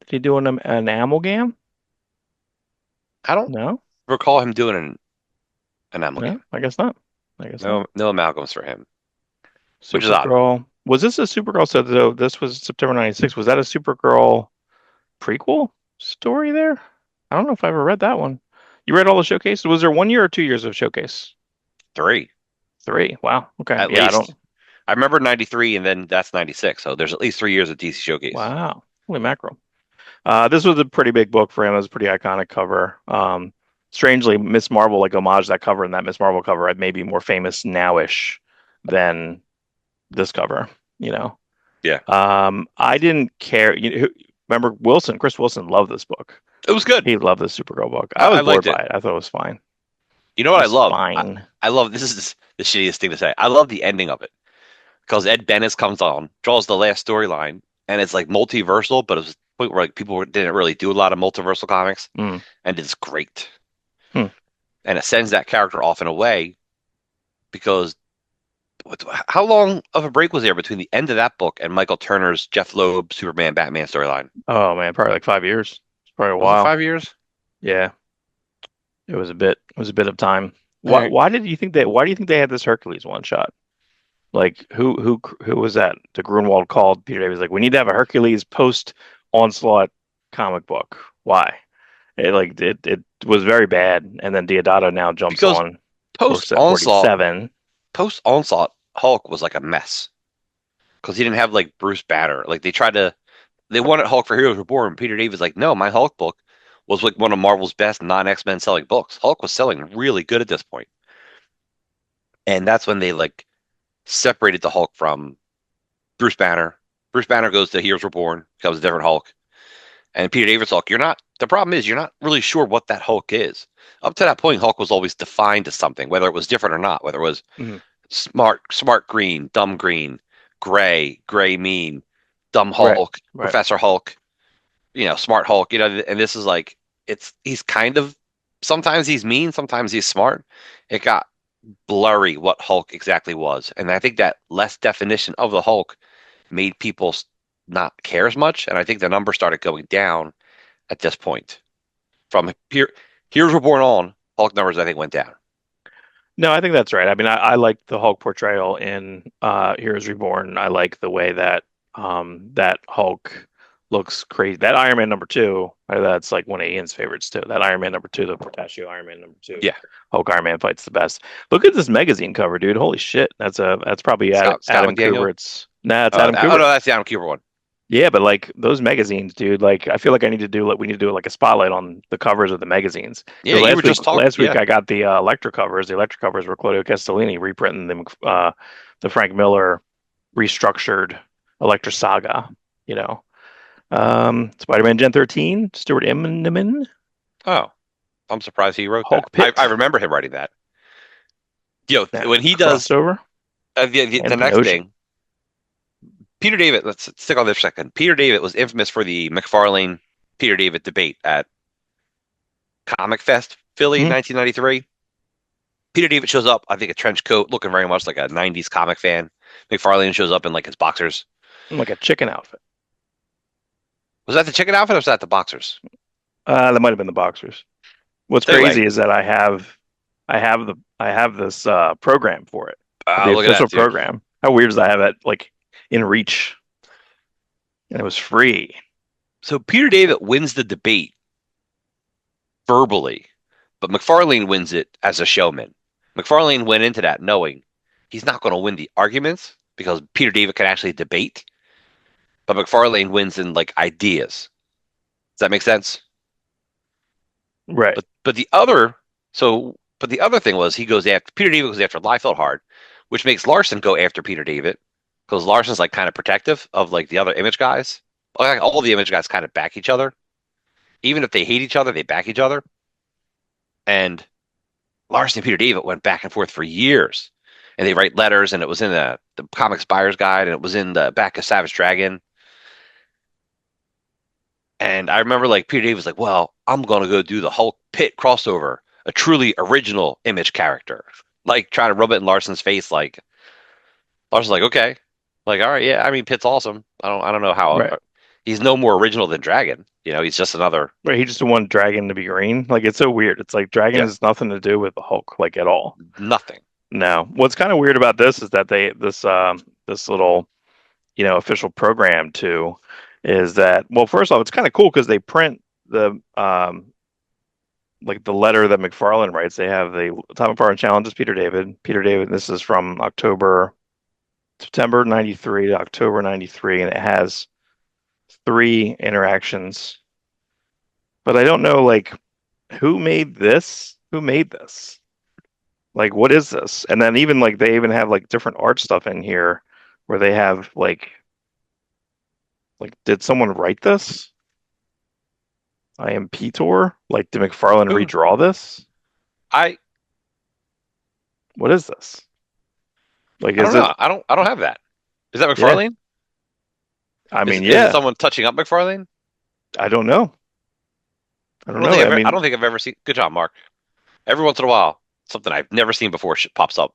did he do an amalgam? I don't No, recall him doing an amalgam. no, I guess not. I guess not. No amalgams for him, which is odd. Supergirl. Was this a Supergirl? So this was September 96. Was that a Supergirl prequel story there? I don't know if I ever read that one. You read all the showcases? Was there 1 year or 2 years of showcase? Three, Three. Wow. Okay. at Yeah, I don't. least. I remember 93 and then that's 96. So there's at least 3 years of DC Showcase. Wow. Holy mackerel. This was a pretty big book for him. It was a pretty iconic cover. Strangely, Miss Marvel like homage that cover and that Miss Marvel cover may be more famous nowish than this cover. You know. Yeah, I didn't care. Remember Wilson? Chris Wilson loved this book. it was good. He loved the Supergirl book. I was I bored liked by it. it. I thought it was fine. You know what I Just love? fine. I love this is the shittiest thing to say. I love the ending of it because Ed Benes comes on, draws the last storyline, and it's like multiversal, but it was a point where like people didn't really do a lot of multiversal comics, Mm. and it's great. Hmm. And it sends that character off in a way because how long of a break was there between the end of that book and Michael Turner's Jeff Loeb Superman Batman storyline? Oh man, probably like 5 years. It's probably a Was it while. 5 years? Yeah, it was a bit. It was a bit of time. All right. Why did you think that? Why do you think they had this Hercules one shot? Like who was that? The Grunwald called Peter Davis like we need to have a Hercules post onslaught comic book. Why? It was very bad, and then Deodato now jumps Because on post works at onslaught, 47. post onslaught, Hulk was like a mess. because he didn't have like Bruce Banner. Like they wanted Hulk for Heroes Reborn. Peter David's like, no, my Hulk book was like one of Marvel's best non-X-Men selling books. Hulk was selling really good at this point, and that's when they like separated the Hulk from Bruce Banner. Bruce Banner goes to Heroes Reborn, becomes a different Hulk, and Peter David's Hulk. You're not. The problem is you're not really sure what that Hulk is. Up to that point, Hulk was always defined as something, whether it was different or not, whether it was Mhm. smart green, gray mean, dumb Right, Hulk, right. Professor Hulk, smart Hulk, and this is like he's kind of sometimes he's mean, sometimes he's smart. It got blurry what Hulk exactly was, and I think that less definition of the Hulk made people not care as much, and I think the number started going down at this point. From here, Heroes Reborn on, Hulk numbers I think went down. No, I think that's right. I mean, I like the Hulk portrayal in Heroes Reborn. I like the way that that Hulk looks crazy. That Iron Man number two, that's like one of Ian's favorites too. That Iron Man number two, the Portaccio Iron Man number two, Yeah, Hulk Iron Man fights the best. Look at this magazine cover, dude. Holy shit. That's probably Scott Adam McDaniel. Kubert's. Nah, it's Adam Oh Kubert. no, that's the Adam Cuber one. Yeah, but like those magazines, dude, like I feel like I need to do like we need to do like a spotlight on the covers of the magazines. Yeah, Because you were just talking. last week Yeah, I got the Electra covers. The Electra covers were Claudio Castellini reprinting the Frank Miller restructured Electra saga, you know. Spider-Man Gen 13, Stuart Immonen, oh, I'm surprised he wrote that. Hulk I Pit, remember him writing that. that When he does crossover, the and the next Ocean. thing, Peter David, let's stick on this for a second. Peter David was infamous for the McFarlane Peter David debate at Comic Fest, Philly, Mhm. 1993. Peter David shows up, I think a trench coat, looking very much like a 90s comic fan. McFarlane shows up in like his boxers. Like a chicken outfit. Was that the chicken outfit or was that the boxers? That might have been the boxers. What's So anyway, crazy is that I have this program for it, the look at official that, dude. program. How weird is that? I have that like in reach, and it was free. So Peter David wins the debate verbally, but McFarlane wins it as a showman. McFarlane went into that knowing he's not going to win the arguments because Peter David can actually debate, but McFarlane wins in like ideas. Does that make sense? Right, But the other but the other thing was he goes after Peter David goes after Liefeld hard, which makes Larson go after Peter David because Larson's like kind of protective of like the other image guys. Like all the image guys kind of back each other. Even if they hate each other, they back each other. And Larson and Peter David went back and forth for years. And they write letters, and it was in the Comics Buyer's Guide, and it was in the back of Savage Dragon. And I remember like Peter David was like, well, I'm gonna go do the Hulk Pit crossover, a truly original image character. Like trying to rub it in Larson's face, like Larson's like, okay. Like, all right, yeah, I mean Pitt's awesome. I don't know how right, he's no more original than Dragon. He's just another right. He just want Dragon to be green. Like it's so weird. It's like Dragon yeah, has nothing to do with the Hulk, like at all. nothing. No. What's kind of weird about this is that this little official program too is that well, first off, it's kind of cool because they print the like the letter that McFarlane writes. They have the Tom McFarlane challenges Peter David. Peter David. This is from September '93 to October '93, and it has three interactions. But I don't know like who made this. Who made this? Like what is this? And then even like they even have like different art stuff in here where they have like did someone write this? I am Peter. Like did McFarlane Who redraw this? I What is this? Like I is don't it? know. I don't have that. Is that Yeah. McFarlane? I mean, Is it yeah. someone touching up McFarlane? I don't know. I don't know. I I mean, don't think I've ever seen. Good job, Mark. Every once in a while, something I've never seen before pops up.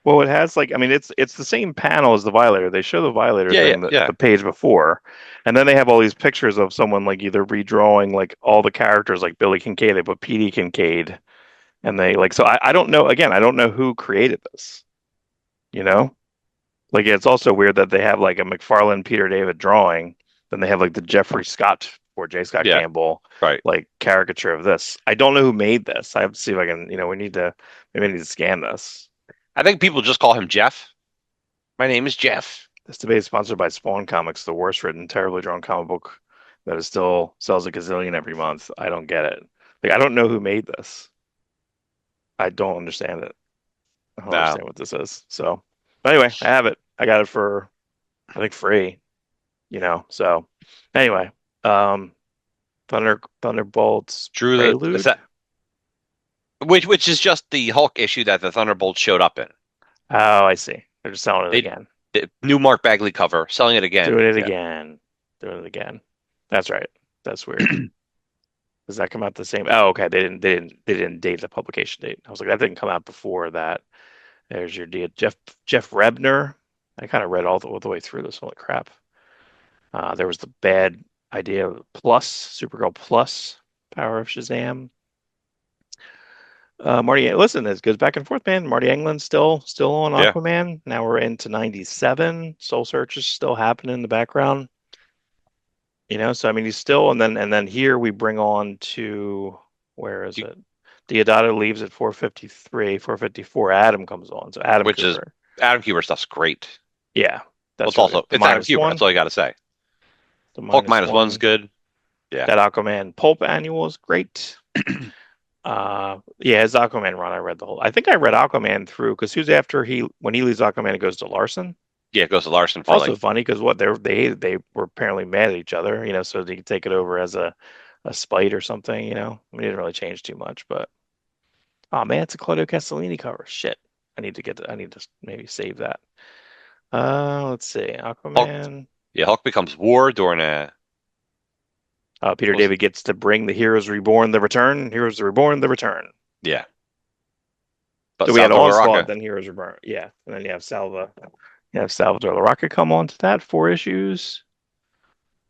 well, it has like I mean, it's the same panel as the Violator. They show the Violator Yeah, yeah, thing yeah, the page before, and then they have all these pictures of someone like either redrawing like all the characters like Billy Kincaid. They put PD Kincaid, and they like so I don't know. Again, I don't know who created this. You know, like it's also weird that they have like a McFarlane Peter David drawing, then they have like the Jeffrey Scott or J. Scott yeah. Campbell Right. like caricature of this. I don't know who made this. I have to see if I can. We need to maybe I need to scan this. I think people just call him Jeff. My name is Jeff. This debate is sponsored by Spawn Comics, the worst written, terribly drawn comic book that is still sells a gazillion every month. I don't get it. Like, I don't know who made this. I don't understand it. I don't No, understand what this is. So, but anyway, I have it. I got it for, I think, free, So, anyway, um, Thunderbolts Drew the Prelude. set, which is just the Hulk issue that the Thunderbolt showed up in. Oh, I see. They're just selling it They again. the new Mark Bagley cover, selling it again. Doing it Yeah, again. Doing it again. That's right. That's weird. Does that come out the same? Oh, okay. They didn't date the publication date. I was like, that didn't come out before that. There's your deal. Jeff Rebner. I kind of read all the way through this. Holy crap. There was the Bad Idea Plus, Supergirl Plus, Power of Shazam. Marty, listen, this goes back and forth, man. Marty England's still on yeah. Aquaman. Now we're into 97. Soul Search is still happening in the background. So I mean he's still and then here we bring on to where is You, it? Deodato leaves at 4:53, 4:54. Adam comes on. So Adam which is Cooper. Adam Kubert stuff's great. Yeah, Well, that's it's really good. also The it's Adam minus Kubert. That's one. all you got to say. The Hulk minus minus one's one. good. Yeah, That Aquaman Pulp annual is great. Yeah, his Aquaman run, I read the whole. I think I read Aquaman through because who's after he when he leaves Aquaman, it goes to Larson. yeah. It goes to Larson for Also like funny because what they were apparently mad at each other, so they could take it over as a spite or something. I mean, it didn't really change too much, but oh man, it's a Claudio Castellini cover. Shit, I need to maybe save that. Let's see, Hulk. Aquaman. Yeah, Hulk becomes War during a Peter was David gets to bring the Heroes Reborn, the Return. Heroes Reborn, the Return. yeah, but So we had Salvador Onslaught, Larocca. then Heroes Reborn. Yeah, and then you have Salva. You have Salvador LaRocca come on to that 4 issues.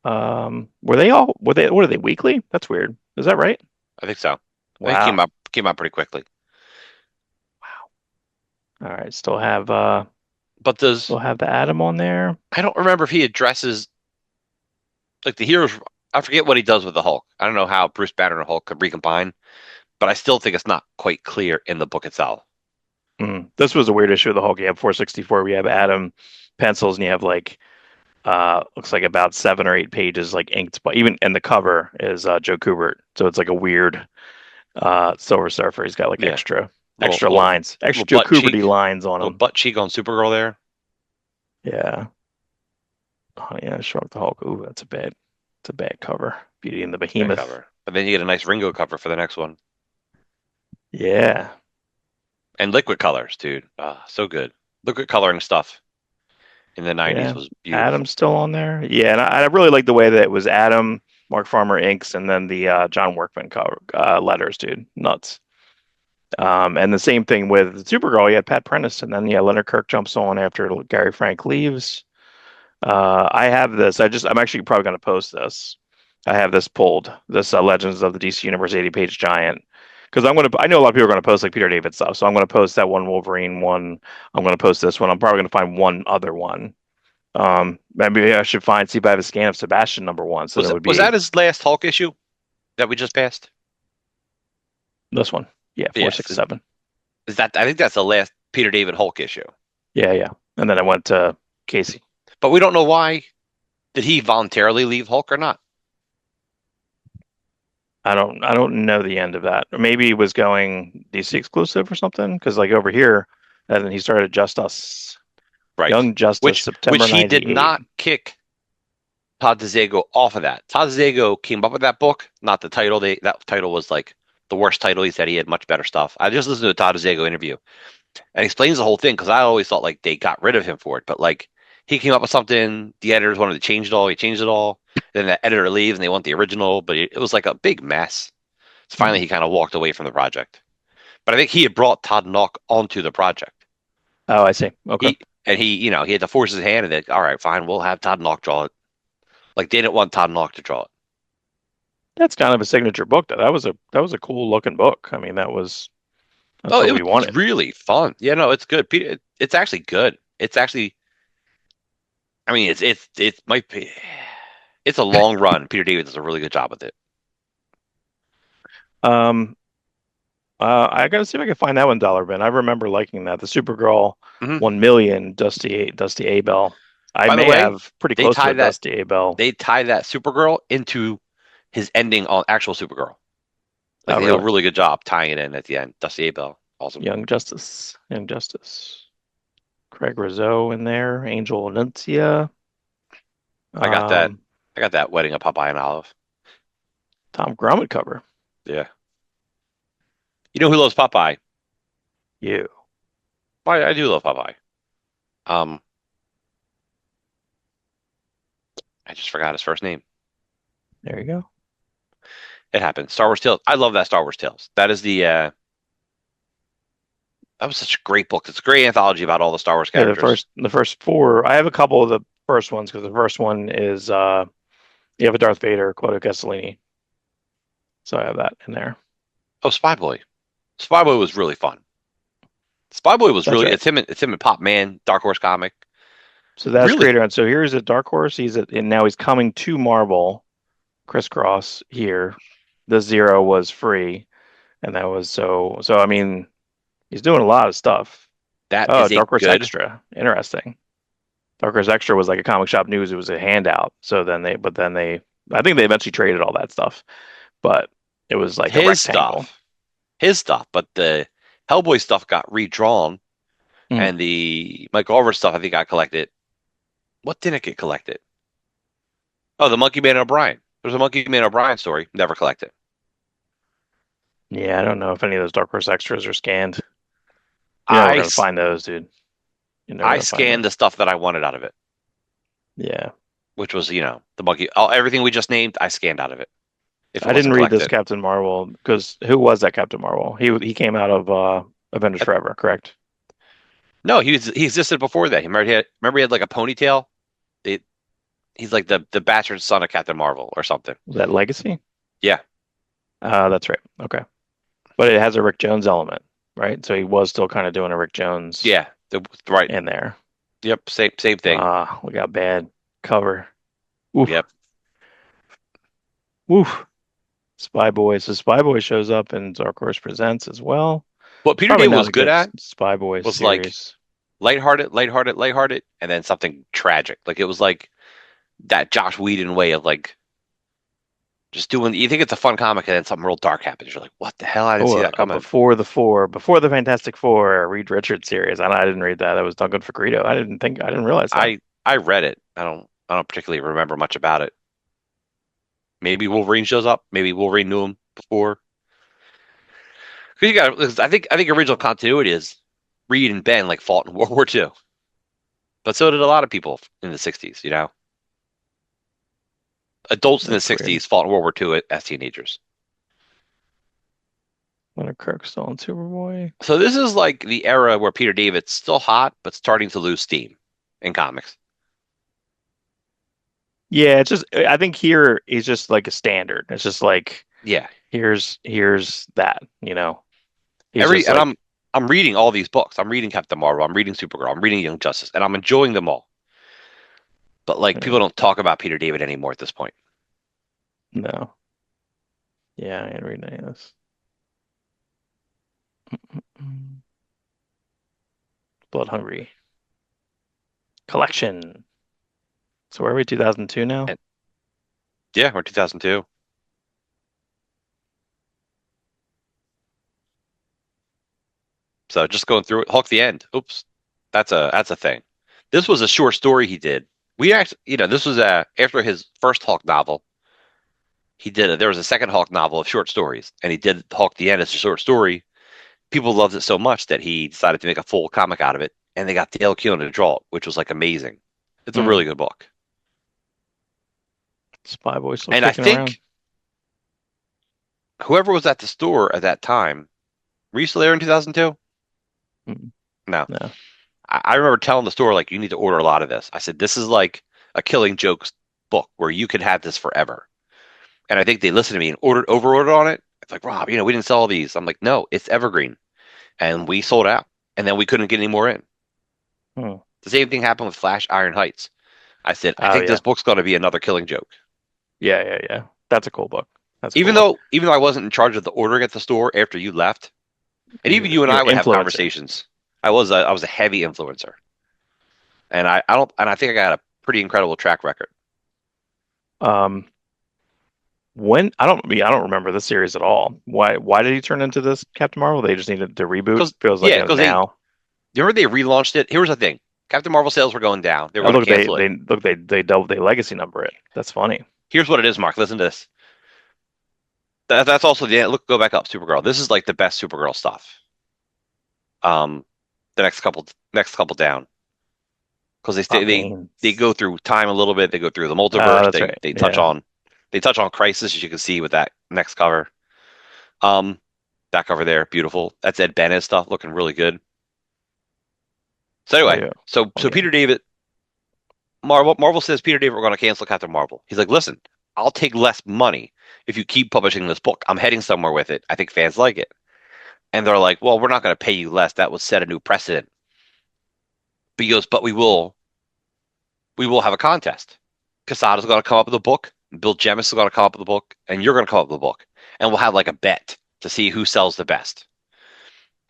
Were they all? Were they? What are they weekly? That's weird. Is that right? I think so. I think it Wow. came out pretty quickly. All right. But does Still have the Atom on there. I don't remember if he addresses like the heroes. I forget what he does with the Hulk. I don't know how Bruce Banner and Hulk could recombine, but I still think it's not quite clear in the book itself. This was a weird issue of the Hulk. You have 464. We have Atom pencils, and you have like looks like about 7 or 8 pages like inked, but even and the cover is Joe Kubert. So it's like a weird Silver Surfer. He's got like Yeah, extra little lines, extra little Joe butt Kuberty cheek, lines on little him. butt cheek on Supergirl there. Yeah. Oh yeah, Shrunk the Hulk. Ooh, it's a bad cover. Beauty and the That Behemoth. cover. But then you get a nice Ringo cover for the next one. Yeah. And liquid colors, dude. Ah, so good. Liquid coloring stuff in the 90s Yeah. was Adam's beautiful. still on there. Yeah, and I really like the way that it was Adam, Mark Farmer inks, and then the John Workman cover letters, dude. Nuts. And the same thing with Supergirl. You had Pat Prentice, and then yeah, Leonard Kirk jumps on after Gary Frank leaves. I have this. I'm actually probably going to post this. I have this pulled. This Legends of the DC Universe 80-page giant. Because I know a lot of people are going to post like Peter David stuff. So I'm going to post that one Wolverine one. I'm going to post this one. I'm probably going to find one other one. Maybe I should see if I have a scan of Sebastian #1. So that would Was that be his last Hulk issue that we just passed? this one. Yeah, four Yes. six seven. Is that I think that's the last Peter David Hulk issue. Yeah, yeah. And then I went to Casey. But we don't know why. Did he voluntarily leave Hulk or not? I don't know the end of that. Or maybe he was going DC exclusive or something. Because like over here, and then he started Just Us, Right. Young Justice, Which September he did '98. not kick Todd DeZago off of that. Todd DeZago came up with that book, not the title. That title was like the worst title. He said he had much better stuff. I just listened to a Todd DeZago interview and he explains the whole thing because I always thought like they got rid of him for it, but like he came up with something. The editors wanted to change it all. He changed it all. Then the editor leaves and they want the original, but it was like a big mess. So finally, Hmm. he kind of walked away from the project. But I think he had brought Todd Knock onto the project. Oh, I see. Okay. He had to force his hand and then, all right, fine, we'll have Todd Knock draw it. Like they didn't want Todd Knock to draw it. That's kind of a signature book, though. That was a cool looking book. I mean, that's Oh, what it we was wanted. really fun. Yeah, no, it's good. Peter, it's actually good. It's actually, I mean, it might be, it's a long run. Peter David does a really good job with it. Um, I gotta see if I can find that one dollar bin. I remember liking that. The Supergirl Hmm 1 million Dusty Abel. I By the may way, have pretty they close to tie a that Dusty Abel. they tie that Supergirl into his ending on actual Supergirl. Like Oh, they do a really? really good job tying it in at the end. Dusty Abel, awesome. Young Justice. Young Justice. Craig Rizzo in there. Angel Anuncia. I got that. Um, I got that wedding of Popeye and Olive. Tom Grummett cover. Yeah. You know who loves Popeye? You. Why I do love Popeye. Um, I just forgot his first name. There you go. It happened. Star Wars Tales. I love that Star Wars Tales. That is the that was such a great book. It's a great anthology about all the Star Wars Yeah, characters. the first four. I have a couple of the first ones because the first one is you have a Darth Vader, Claudio Castellini. So I have that in there. Oh, Spy Boy. Spy Boy was really fun. Spy Boy was That's really right. it's him and Pop Man, Dark Horse comic. So that's Really, creator. And so here's a Dark Horse. And now he's coming to Marvel. Crisscross here. The Zero was free, and that was so. I mean, he's doing a lot of stuff. that Oh, is a Dark Horse good Extra. Interesting. Dark Horse Extra was like a comic shop news. It was a handout. But then I think they eventually traded all that stuff. But it was like a his rectangle. stuff. His stuff, but the Hellboy stuff got redrawn Hmm. and the Mike Oliver stuff I think got collected. What didn't get collected? Oh, the Monkey Man O'Brien. There's a Monkey Man O'Brien story, never collected. Yeah, I don't know if any of those Dark Horse Extras are scanned. You're never I gonna find those, dude. You're never I gonna find scanned those. the stuff that I wanted out of it, Yeah. which was, the monkey, everything we just named, I scanned out of it if it I didn't wasn't read this collected. Captain Marvel because who was that Captain Marvel? He came out of Avengers Uh, Forever, correct? No, he existed before that. Remember he had like a ponytail. It, he's like the bastard son of Captain Marvel or something. Was that Legacy? Yeah, That's right. Okay. But it has a Rick Jones element, right? So he was still kind of doing a Rick Jones yeah, right. in there. Yep, same thing. We got bad cover. Oof. Yep. Woof. Spy Boy. So Spy Boy shows up in Dark Horse Presents as well. What It's Peter probably Day not was a good good at Spy Boy was like series. lighthearted, and then something tragic. Like it was like that Josh Whedon way of like just doing. You think it's a fun comic, and then something real dark happens. You're like, what the hell? I didn't Oh, see that coming. before the Fantastic Four, Reed Richards series. I didn't read that. That was Duncan Fagredo. I didn't realize that. I read it. I don't particularly remember much about it. Maybe Wolverine shows up. Maybe Wolverine knew him before. Because I think original continuity is Reed and Ben like fought in World War II, but so did a lot of people in the '60s. Adults in the That's weird. '60s fought in World War II as teenagers. Leonard Kirk still on Superboy. So this is like the era where Peter David's still hot, but starting to lose steam in comics. Yeah, it's just I think here is just like a standard. It's just like Yeah, here's that, you know. He's every just and like I'm reading all these books. I'm reading Captain Marvel. I'm reading Supergirl. I'm reading Young Justice, and I'm enjoying them all. But like people don't talk about Peter David anymore at this point. no. Yeah, I ain't reading any of this. Mm. Blood Hungry Collection. So where are we? 2002 now? And yeah, we're 2002. So just going through it, Hulk the End. Oops, that's a thing. This was a short story he did. We actually, this was after his first Hulk novel. There was a second Hulk novel of short stories, and he did Hulk the End as a short story. People loved it so much that he decided to make a full comic out of it, and they got Dale Keown to draw it, which was like amazing. It's a Mm. really good book, Spy Boy still and I kicking around. think whoever was at the store at that time, were you still there in 2002? Mm. No, No. I remember telling the store like you need to order a lot of this. I said this is like a Killing Jokes book where you could have this forever. And I think they listened to me and over ordered on it. It's like, Rob, we didn't sell these. I'm like, no, it's evergreen. And we sold out. And then we couldn't get any more in. Hmm. The same thing happened with Flash Iron Heights. I said, I Oh think yeah. this book's going to be another Killing Joke. Yeah. That's a cool book. That's a cool Even book. though even though I wasn't in charge of the ordering at the store after you left, and even you and You're I would have influencer. conversations. I was a heavy influencer. And I don't, and I think I got a pretty incredible track record. Um, when I don't remember this series at all. Why did he turn into this Captain Marvel? They just needed to reboot. Because Feels like yeah, it was because they now. you remember they relaunched it. Here was the thing: Captain Marvel sales were going down. They were Oh, going to look, cancel it. they double they legacy number it. That's funny. Here's what it is, Mark. Listen to this. That's also the look. Go back up, Supergirl. This is like the best Supergirl stuff. Um, the next couple down because Pop they Haynes. go through time a little bit. They go through the multiverse. That's right. They touch Yeah. on Crisis, as you can see with that next cover. Um, that cover there, beautiful. That's Ed Bennett stuff, looking really good. So Oh anyway, yeah. Oh so yeah. Peter David, Marvel says Peter David, we're going to cancel Captain Marvel. He's like, listen, I'll take less money if you keep publishing this book. I'm heading somewhere with it. I think fans like it. And they're like, well, we're not going to pay you less. That would set a new precedent. But he goes, but we will have a contest. Quesada's going to come up with a book. Bill Jemas is going to come up with a book, and you're going to come up with a book, and we'll have like a bet to see who sells the best.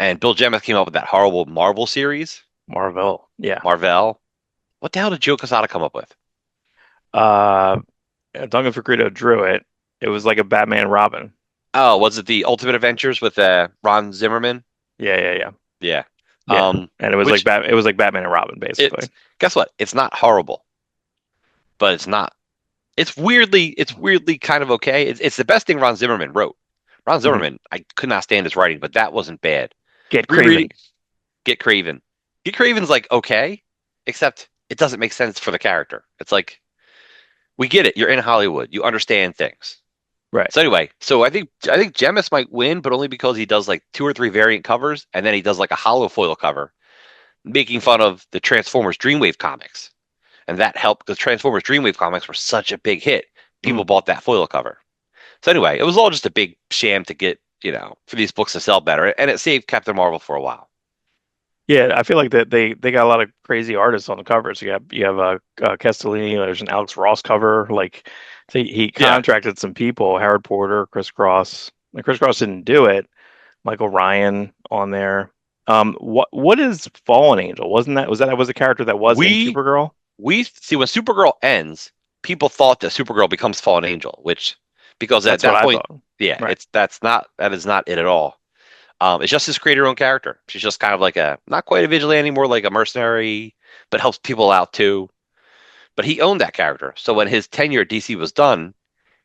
And Bill Jemas came up with that horrible Marvel series, Marvel. Yeah. Marvel. What the hell did Joe Quesada come up with? Uh, Duncan Fegredo drew it. It was like a Batman and Robin. Oh, was it the Ultimate Adventures with Ron Zimmerman? Yeah, yeah, yeah, Yeah. yeah. And Which It was like Batman and Robin it's basically. guess what? It's not horrible, but it's not. It's weirdly kind of okay. It's the best thing Ron Zimmerman wrote. Ron Hmm. Zimmerman, I could not stand his writing, but that wasn't bad. Get Rereading Craven. Get Craven. Get Craven's like okay, except it doesn't make sense for the character. It's like we get it. You're in Hollywood. You understand things. Right. So anyway, I think Jemis might win, but only because he does like two or three variant covers, and then he does like a hollow foil cover, making fun of the Transformers Dreamwave comics, and that helped because Transformers Dreamwave comics were such a big hit. People Mm. bought that foil cover. So anyway, it was all just a big sham to get for these books to sell better, and it saved Captain Marvel for a while. Yeah, I feel like that they got a lot of crazy artists on the covers. You have Castellini. There's an Alex Ross cover. Like he Yeah, contracted some people, Howard Porter, Chris Cross. Like Chris Cross didn't do it. Michael Ryan on there. What is Fallen Angel? Wasn't that was a character that was in we Supergirl? we see when Supergirl ends, people thought that Supergirl becomes Fallen Angel, which because at That's what that I point, thought. yeah, Right. that is not it at all. It's just his create her own character. She's just kind of like a not quite a vigilante anymore, like a mercenary, but helps people out too. But he owned that character. So when his tenure at DC was done,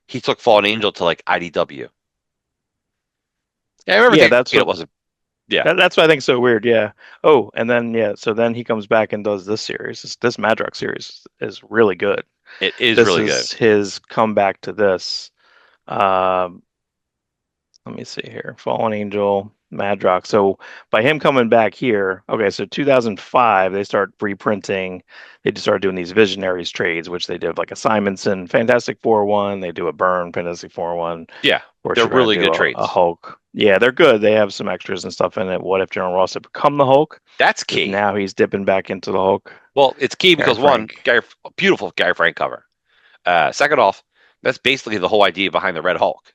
he took Fallen Angel to like IDW. Yeah, I remember Yeah, thinking it wasn't. Yeah, that's what I think is so weird. Yeah. Oh, and then yeah, so then he comes back and does this series. This Madrox series is really good. it is This really good. is his comeback to this. Um, Let me see here. Fallen Angel, Madrox. So by him coming back here, okay, so 2005, they start reprinting. They just started doing these Visionaries trades, which they did like a Simonson Fantastic Four one. They do a Byrne Fantastic Four one. Of Yeah, course, they're you're going really to do good a trades. Hulk. Yeah, they're good. They have some extras and stuff in it. What if General Ross had become the Hulk? That's Because key. now he's dipping back into the Hulk. Well, it's key Gary because one, Frank. Beautiful Gary Frank cover. Second off, that's basically the whole idea behind the Red Hulk.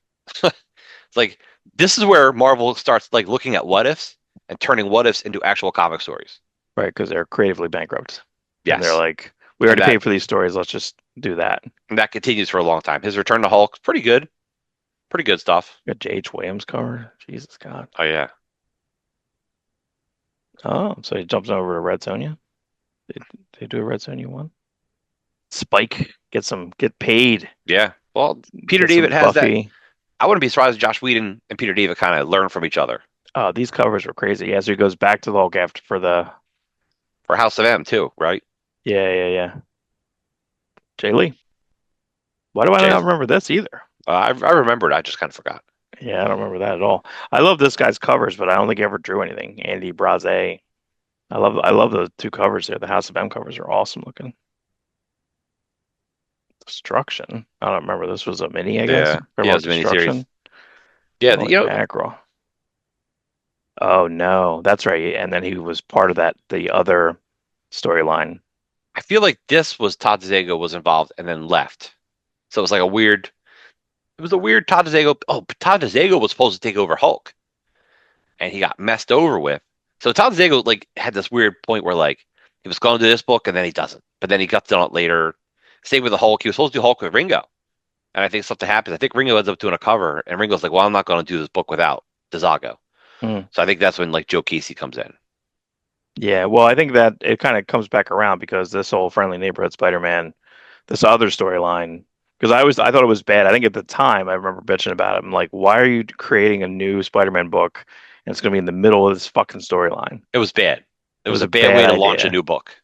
It's like this is where Marvel starts like looking at what ifs and turning what ifs into actual comic stories. Right, because they're creatively bankrupt. And they're Yes, like, we and already paid for these stories. Let's just do that. that continues for a long time. His return to Hulk, pretty good stuff. Got J.H. Williams cover. Jesus God. Oh yeah, Oh, so he jumps over to Red Sonja. They, they do a Red Sonja one. Spike get paid. yeah. Well, Peter Get some David has that. Buffy. I wouldn't be surprised if Josh Whedon and Peter David kind of learn from each other Oh, these covers were crazy. Yeah, so he goes back to the Hulk after for the for House of M too, right? yeah. Jay Lee. Why do I Jay, not remember this either? I remembered. I just kind of forgot. Yeah, I don't remember that at all. I love this guy's covers, but I don't think he ever drew anything. Andy Braze. I love those two covers there. The House of M covers are awesome looking. Destruction. I don't remember. This was a mini, I guess. Yeah, From yeah, it of was a miniseries. Destruction. Yeah, Holy you know, mackerel. Oh no, that's right. And then he was part of the other storyline. I feel like this was Todd Zago was involved and then left. So it was like a weird. It was a weird Todd Zago. Oh, Todd Zago was supposed to take over Hulk, and he got messed over with. So Todd Zago like had this weird point where like He was going to do this book and then he doesn't. But then he got done it later. Same with the Hulk. He was supposed to do Hulk with Ringo. And I think something happens. I think Ringo ends up doing a cover and Ringo's like, well, I'm not going to do this book without Dezago. Mm. So I think that's when like Joe Casey comes in. Yeah, well, I think that it kind of comes back around because this whole Friendly Neighborhood Spider-Man, this other storyline, because I thought it was bad. I think at the time I remember bitching about it. I'm like, why are you creating a new Spider-Man book and it's going to be in the middle of this fucking storyline? It was bad. It It was was a a bad bad way to launch a idea. new book.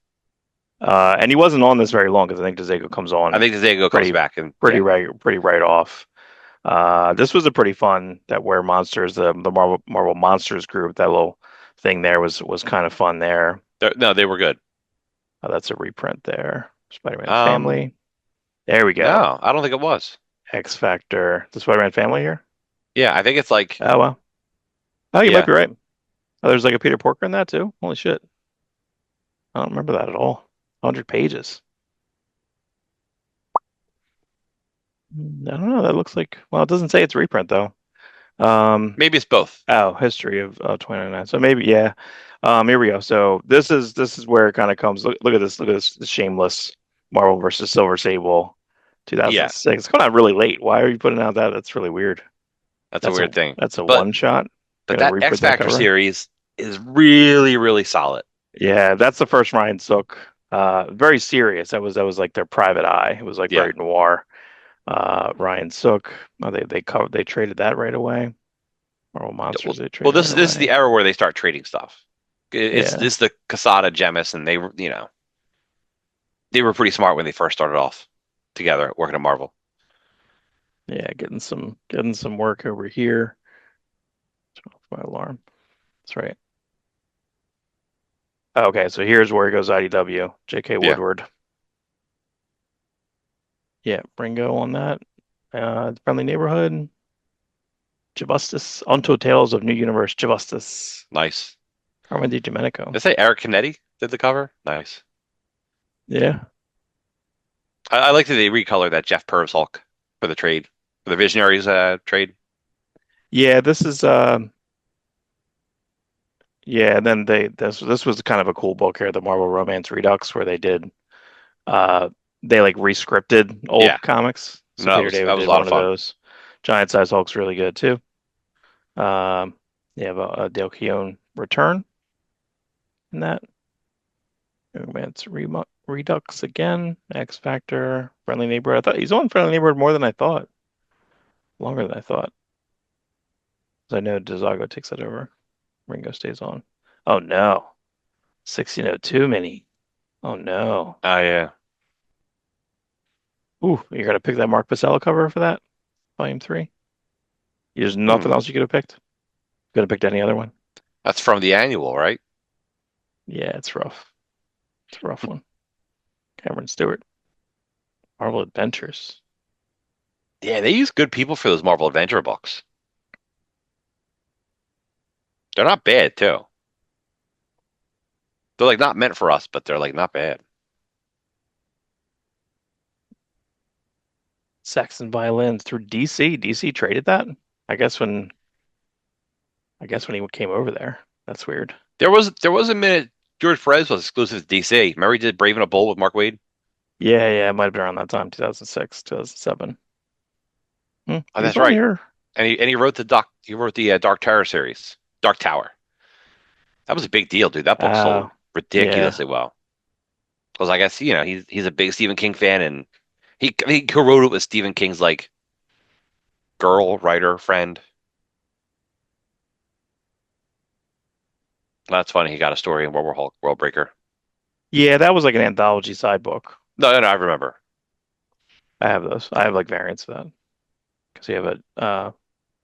And he wasn't on this very long because I think DeZago comes I on think Dezago comes pretty back and yeah. pretty right off. This was a pretty fun that where monsters the Marvel Monsters group that little thing there was kind of fun there. No, they were good. That's a reprint there. Spider-Man Um, Family. There we go. no, I don't think it was. X Factor. The Spider-Man Family here. Yeah, I think it's like Oh well. Oh, you might yeah, be right. Oh, there's like a Peter Porker in that too. Holy shit. I don't remember that at all. 100 pages. I don't know. That looks like, well, it doesn't say it's reprint though. Um, maybe it's both. oh, history of 2099. So maybe, yeah. Here we go. So this is where it kind of comes. Look at this. Look at this Shameless Marvel versus Silver Sable, Yeah, 2006. It's coming out really late. Why are you putting out that? That's really weird. that's a weird thing. That's a But one shot. Gonna that X reprint that Factor cover. series is really, really solid. Yeah, that's the first Ryan Sook. Very serious. That was like their private eye. It was like Yeah. very noir. Ryan Sook. Oh, they traded that right away. Marvel Well, Monsters they well, traded right this is the away. era where they start trading stuff. It's Yeah, this the Casada Gemis, and they were pretty smart when they first started off together working at Marvel. yeah, getting some work over here. Turn off my alarm. That's right. Okay, so here's where it goes IDW. J.K. Yeah. Woodward. Yeah, Ringo on that. Friendly Neighborhood. Justice. Untold Tales of New Universe. Justice. Nice. Carmen Domenico. Did I say Eric Canetti did the cover? Nice. Yeah. I like that they recolored that Jeff Purves Hulk for the trade, for the Visionaries trade. Yeah, this is yeah, and then this was kind of a cool book here, the Marvel Romance Redux, where uh they like rescripted Yeah. old comics. So No, Peter that David was a did lot one of of fun. those. Giant Size Hulk's really good too. You have a Dale Keown return in that. Romance Redux again. X Factor, Friendly Neighborhood. I thought he's on Friendly Neighborhood more than I thought. Longer than I thought. 'Cause I know Dezago takes that over. Ringo stays on. Oh no. 1602 mini. Oh no. Oh yeah. Ooh, you're gonna pick that Mark Pacella cover for that? Volume 3? There's nothing Hmm. else you could have picked? Could have picked any other one? That's from the annual, right? Yeah, it's rough. It's a rough one. Cameron Stewart. Marvel Adventures. Yeah, they use good people for those Marvel Adventure books. They're not bad too. They're like not meant for us, but they're like not bad. Saxon Violins through DC. DC traded that? I guess when I guess when he came over there. That's weird. There was a minute George Perez was exclusive to DC. Remember he did Brave and a Bold with Mark Waid? Yeah, yeah, it might have been around that time, 2006, 2007. Oh, He's that's on right. here. And he wrote the Dark Terror series, Dark Tower. That was a big deal, dude. That book sold Yeah. ridiculously well. Because I guess he's a big Stephen King fan, and he co-wrote it with Stephen King's like girl writer friend. That's funny. He got a story in World War Hulk, World Breaker. Yeah, that was like an anthology side book. No, no, no, I remember. I have those. I have like variants of that because you have a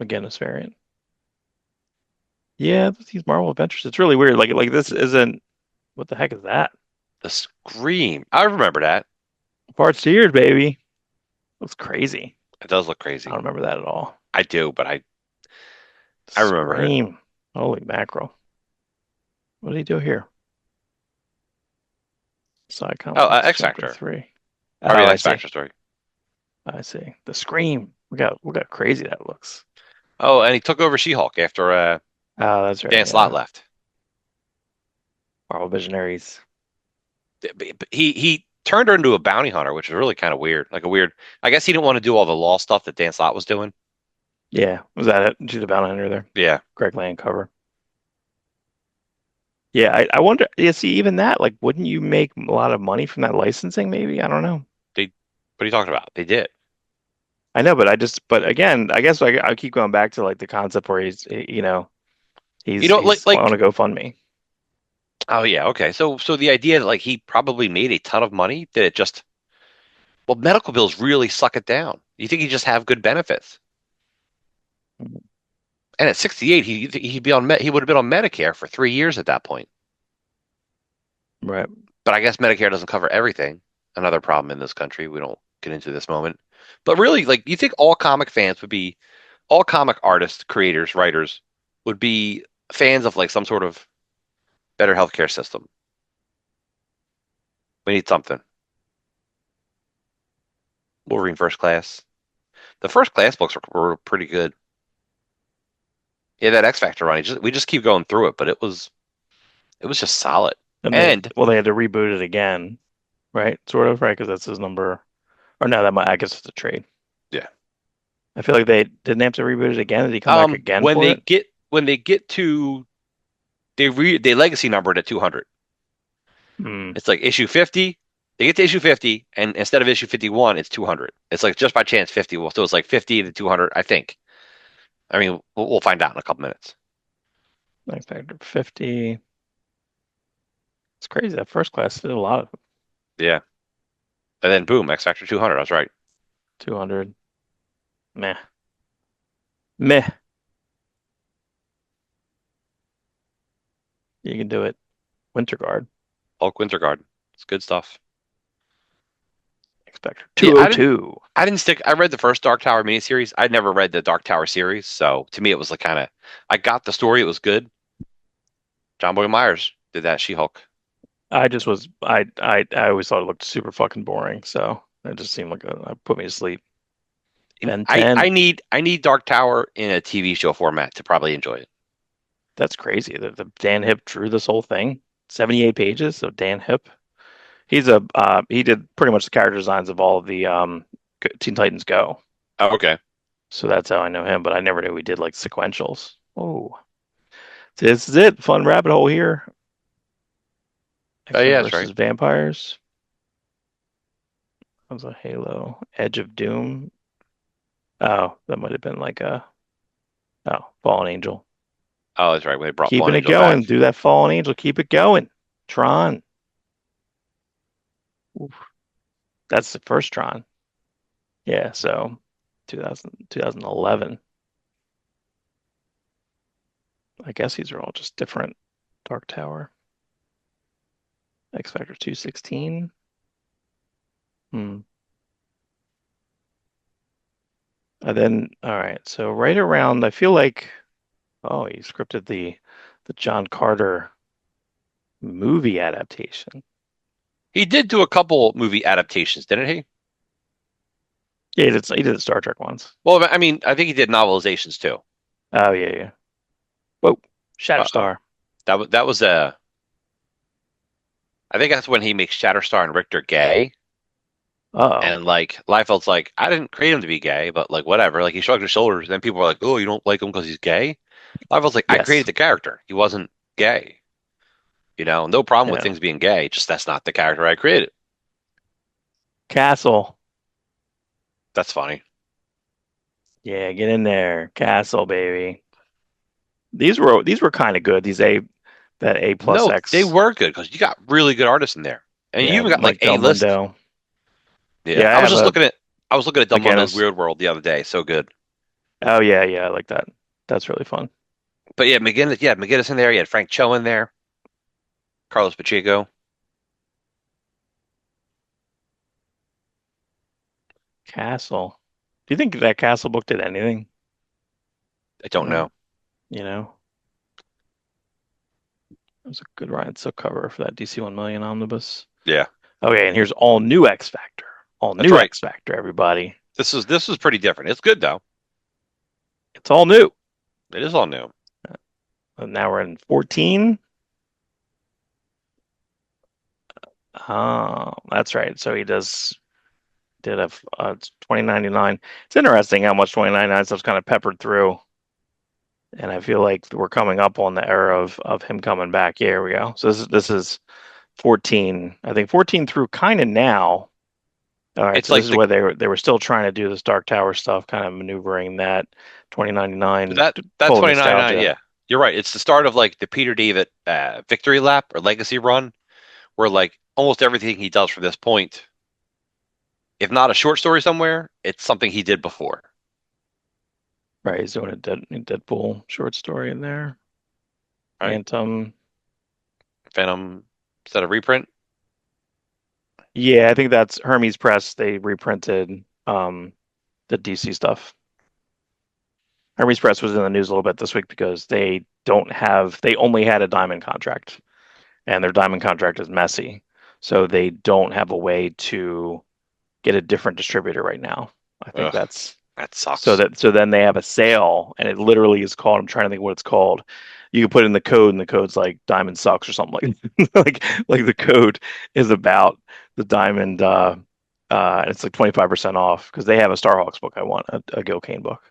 McGinnis variant. Yeah, these Marvel Adventures. It's really weird. Like this isn't. What the heck is that? The Scream. I remember that. Parts tears, baby. Looks crazy. It does look I crazy. don't remember that at all. I do, but I remember it. Scream. Holy mackerel. What did he do here? Side Oh, Comics X Chapter Factor. 3. I Oh, mean, I X see. Factor story. I see. The Scream. Look how crazy that looks. Oh, and he took over She-Hulk after Oh, that's right. Dan Slott Yeah. left. Marvel Visionaries. He turned her into a bounty hunter, which is really kind of weird. Like a weird. I guess he didn't want to do all the law stuff that Dan Slott was doing. Yeah, was that it? She's the bounty hunter there. Yeah, Greg Land cover. Yeah, I wonder. Yeah, see, even that, like, wouldn't you make a lot of money from that licensing? Maybe I don't know. they. What are you talking about? They did. I know, but but again, I guess I keep going back to like the concept where You know, he's on a GoFundMe. oh yeah, okay. So the idea that like he probably made a ton of money that it just well, medical bills really suck it down. You think he'd just have good benefits. And at 68, he'd be on he would have been on Medicare for 3 years at that point. Right. But I guess Medicare doesn't cover everything. Another problem in this country. We don't get into this moment. But really, like you think all comic fans would be all comic artists, creators, writers would be fans of like some sort of better healthcare system. We need something. Wolverine First Class. The First Class books were pretty good. Yeah, that X Factor run. We just keep going through it, but it was just solid. And And they had to reboot it again, right? Sort of, right? Because that's his number. Or no, I guess it's a trade. yeah, I feel like they didn't have to reboot it again. Did he come back again for it? when they get to they legacy number it at 200. Hmm. It's like issue 50. They get to issue 50, and instead of issue 51, it's 200. It's like just by chance 50. Well, so it's like 50 to 200, I think. I mean, we'll find out in a couple minutes. X Factor 50. It's crazy. That first class did a lot of Yeah, and then boom, X Factor 200. I was right. 200. Meh. Meh. You can do it. Winter Guard. Hulk Winter Guard. It's good stuff. X Factor Yeah, 202. I didn't stick. I read the first Dark Tower miniseries. I'd never read the Dark Tower series, so to me it was like kind of. I got the story. It was good. John Boy Myers did that She-Hulk. I just was I always thought it looked super fucking boring, so it just seemed like put me to sleep. And Ben 10. I need Dark Tower in a TV show format to probably enjoy it. That's crazy. The Dan Hip drew this whole thing. 78 pages of Dan Hip. He did pretty much the character designs of all of the Teen Titans Go. Oh, okay. So that's how I know him, but I never knew he did like sequentials. Oh, this is it. Fun rabbit hole here. Oh X-Men yeah, that's versus right. Vampires. That was a Halo. Edge of Doom. Oh, that might have been like a Fallen Angel. Oh, that's right. When they brought Keeping Fallen it Angel back. going. Do that Fallen Angel. Keep it going. Tron. Oof. That's the first Tron. Yeah, so 2011. I guess these are all just different. Dark Tower. X Factor 216. Hmm. And then, all right. So right around, I feel like, oh, he scripted the John Carter movie adaptation. He did do a couple movie adaptations, didn't he? Yeah, he did the Star Trek ones. Well, I mean, I think he did novelizations too. Oh yeah, yeah. Whoa, Uh-oh. Shatterstar. That was a. I think that's when he makes Shatterstar and Richter gay, Uh-oh. and like Liefeld's like, I didn't create him to be gay, but like whatever. Like he shrugged his shoulders, and then people were like, oh, you don't like him because he's gay. Liefeld's like, I Yes. created the character. He wasn't gay. You know, no problem with Yeah. things being gay. Just that's not the character I created. Castle. That's funny. Yeah, get in there. Castle, baby. These were kind of good. That A plus No, they X. were good because you got really good artists in there, and you Yeah, even got like Mike A Del list. Mundo. Yeah, Yeah, I have a I was looking at Dumb Mundo's McGinnis. Weird World the other day. So good. Oh yeah, yeah, I like that. That's really fun. But yeah, McGinnis in there. You had Frank Cho in there, Carlos Pacheco. Castle. Do you think that Castle book did anything? I don't Uh, know. you know, it was a good Ryan Sook cover for that DC 1 million omnibus. Yeah, Okay, and here's all new X Factor. All that's new right. X Factor, everybody. This was pretty different. It's good though. It's all new. It is all new. And now we're in 14. Oh, that's right. So he did a 2099. It's interesting how much 2099 stuff's kind of peppered through, and I feel like we're coming up on the era of him coming back. Here we go. So this is 14. I think 14 through kind of now. All right, It's so this like is where they were still trying to do this Dark Tower stuff, kind of maneuvering that 2099, that full of 2099, nostalgia. yeah. You're right. It's the start of like the Peter David victory lap or legacy run, where like almost everything he does from this point, if not a short story somewhere, it's something he did before. Right, he's doing a Deadpool short story in there. Right? Phantom. Venom, is that a reprint? Yeah, I think that's Hermes Press. They reprinted the DC stuff. Hermes Press was in the news a little bit this week because they only had a diamond contract, and their diamond contract is messy. So they don't have a way to get a different distributor right now. I think Ugh, that's that so sucks. that so then they have a sale, and it literally is called, I'm trying to think what it's called. You can put in the code, and the code's like Diamond Sucks or something like like the code is about the diamond, and it's like 25% off because they have a Starhawks book I want, a Gil Kane book,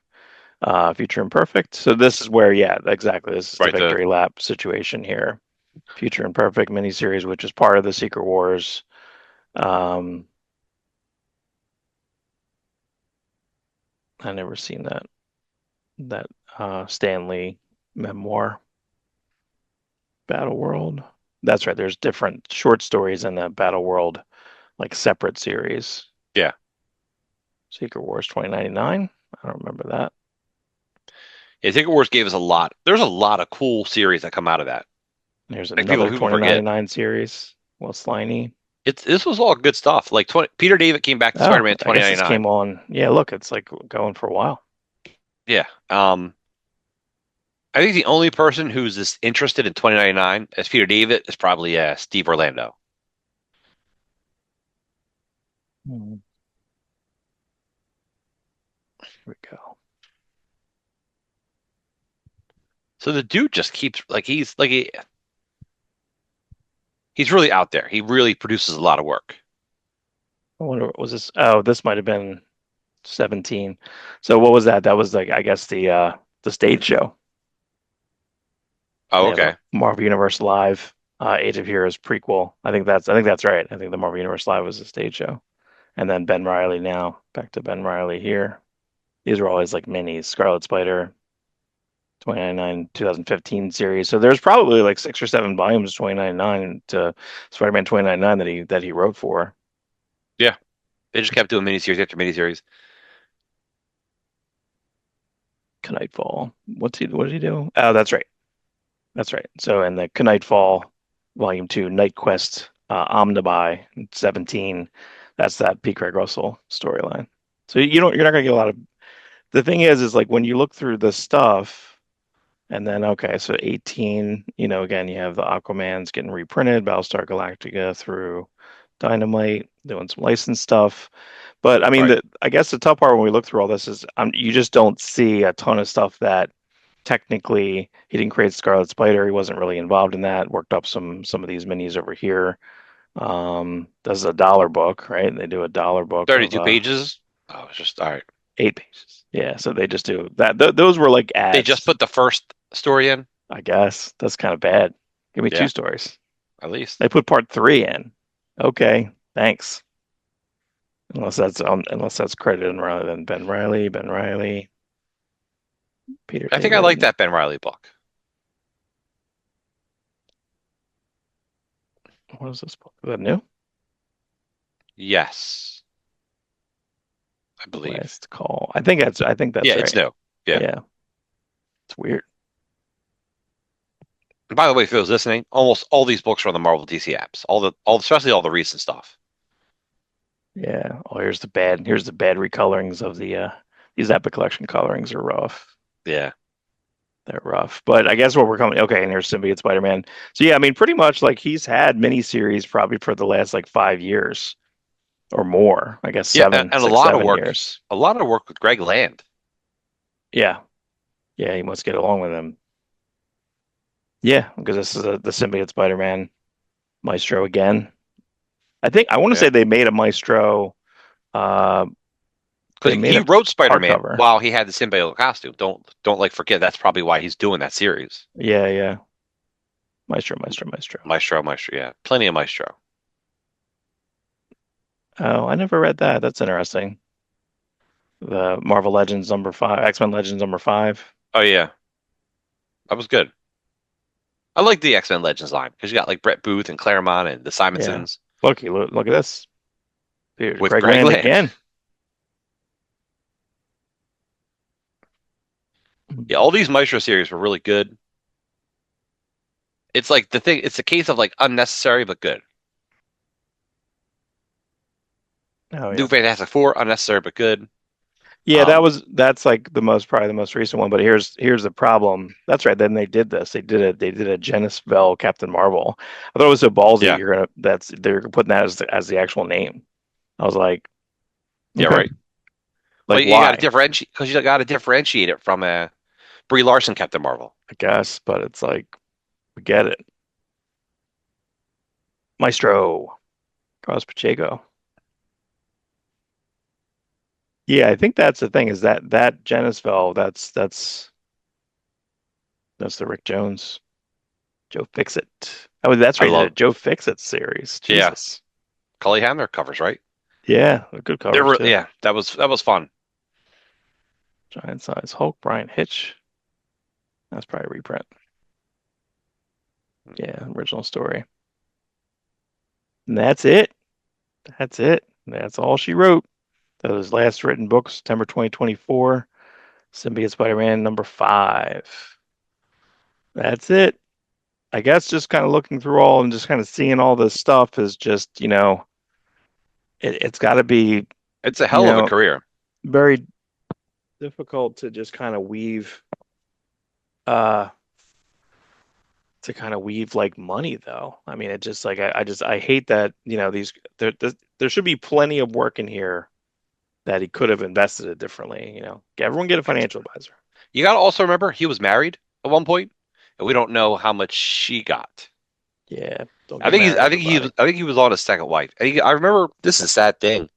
Future Imperfect. So this is where, yeah, exactly. This is the Right, victory lap situation here. Future Imperfect miniseries, which is part of the Secret Wars. Um, I never seen that Stanley memoir, Battle World. That's right. There's different short stories in the Battle World, like separate series. yeah. Secret Wars 2099. I don't remember that. Yeah, Secret Wars gave us a lot. There's a lot of cool series that come out of that. There's Like people another people forget. 2099 series. Well, Sliney. It's this was all good stuff. Like Peter David came back to Oh, Spider-Man I guess this 2099. came on. Yeah, look, it's like going for a while. Yeah. I think the only person who's this interested in 2099 as Peter David is probably Steve Orlando. Hmm, here we go. So the dude just keeps like he's really out there. He really produces a lot of work. I wonder what was this? Oh, this might have been 17. So what was that? That was like, I guess, the stage show. Oh, They have a okay. Marvel Universe Live, Age of Heroes prequel. I think that's right. I think the Marvel Universe Live was a stage show. And then Ben Riley now. Back to Ben Riley here. These were always like minis. Scarlet Spider, 2099, 2015 series. So there's probably like 6 or 7 volumes of 2099 to Spider-Man 2099 that he wrote for. Yeah. They just kept doing miniseries after miniseries. Knightfall. What did he do? Oh, that's right. That's right. So in the Knightfall Volume 2, Night Quest Omnibuy 17, that's that P. Craig Russell storyline. So you're not gonna get a lot of, the thing is like when you look through the stuff. And then, okay, so 18, again, you have the Aquaman's getting reprinted, Battlestar Galactica through Dynamite, doing some licensed stuff. But I mean, Right. I guess the tough part when we look through all this is you just don't see a ton of stuff that technically he didn't create Scarlet Spider. He wasn't really involved in that. Worked up some of these minis over here. This is a dollar book, right? They do a dollar book of 32 pages. Oh, it's just all right. 8 pages. Yeah, so they just do that. Those were like They just ads. put the first story in. I guess that's kind of bad. Give me two Yeah, stories. at least. They put part three in. Okay, thanks. Unless that's credited rather than Ben Riley, Peter I think I like David. that Ben Riley book. What is this book? Is that new? Yes, I believe. Last Call. I think that's Yeah, it's right. new. Yeah. Yeah, it's weird. And by the way, for those listening, almost all these books are on the Marvel DC apps. Especially all the recent stuff. Yeah. Oh, here's the bad recolorings of these Epic Collection colorings are rough. Yeah. They're rough. But I guess what we're coming, okay, and here's Symbiote Spider-Man. So yeah, I mean, pretty much like he's had miniseries probably for the last like 5 years or more. I guess Yeah, seven, and six, 7 years. a lot of work with Greg Land. Yeah, yeah, he must get along with him. Yeah, because this is the Symbiote Spider-Man Maestro again. I want to say Yeah. they made a Maestro. Uh, they Because made he a wrote Spider-Man hardcover. while he had the symbiote costume. Don't like forget that's probably why he's doing that series. Yeah, yeah. Maestro, Maestro, Maestro. Maestro, yeah. Plenty of Maestro. Oh, I never read that. That's interesting. The Marvel Legends number five, X-Men Legends number five. Oh yeah. That was good. I like the X-Men Legends line because you got like Brett Booth and Claremont and the Yeah. Simonsons Look at this. Dude, with Greg Greg Land Land. again. Yeah, all these Maestro series were really good. It's like the thing, it's a case of like unnecessary but good. Oh New yeah. Fantastic Four, unnecessary but good. Yeah, Um, that's like the most probably the most recent one, but here's the problem. That's right. Then they did this. They did a Genisville Captain Marvel. I thought it was so ballsy. yeah, They're putting that as the actual name. I was like, yeah, okay, right. Well, like you got to why? differentiate because you got to differentiate it from a Brie Larson Captain Marvel. I guess, but it's like, we get it. Maestro, Carlos Pacheco. Yeah, I think that's the thing is that Genisville, that's the Rick Jones, Joe Fixit. Oh, that's I right. He did a love, Joe Fixit series. yeah, Jesus. Cully Hamner covers, right? Yeah, good They covers were, too. yeah, that was fun. Giant size Hulk, Brian Hitch. That's probably a reprint. Yeah, original story. And that's it. That's it. That's all she wrote. That was last written book, September 2024. Symbiote Spider-Man number five. That's it. I guess just kind of looking through all and just kind of seeing all this stuff is just, it's got to be, It's a you hell of a know, career. very difficult to just kind of uh, weave like money though. I mean, it just like I hate that, these there should be plenty of work in here that he could have invested it differently, Everyone get a financial advisor. You got to also remember he was married at one point, and we don't know how much she got. Yeah, don't get married, everybody. I think he was on his second wife. I remember this is a sad thing.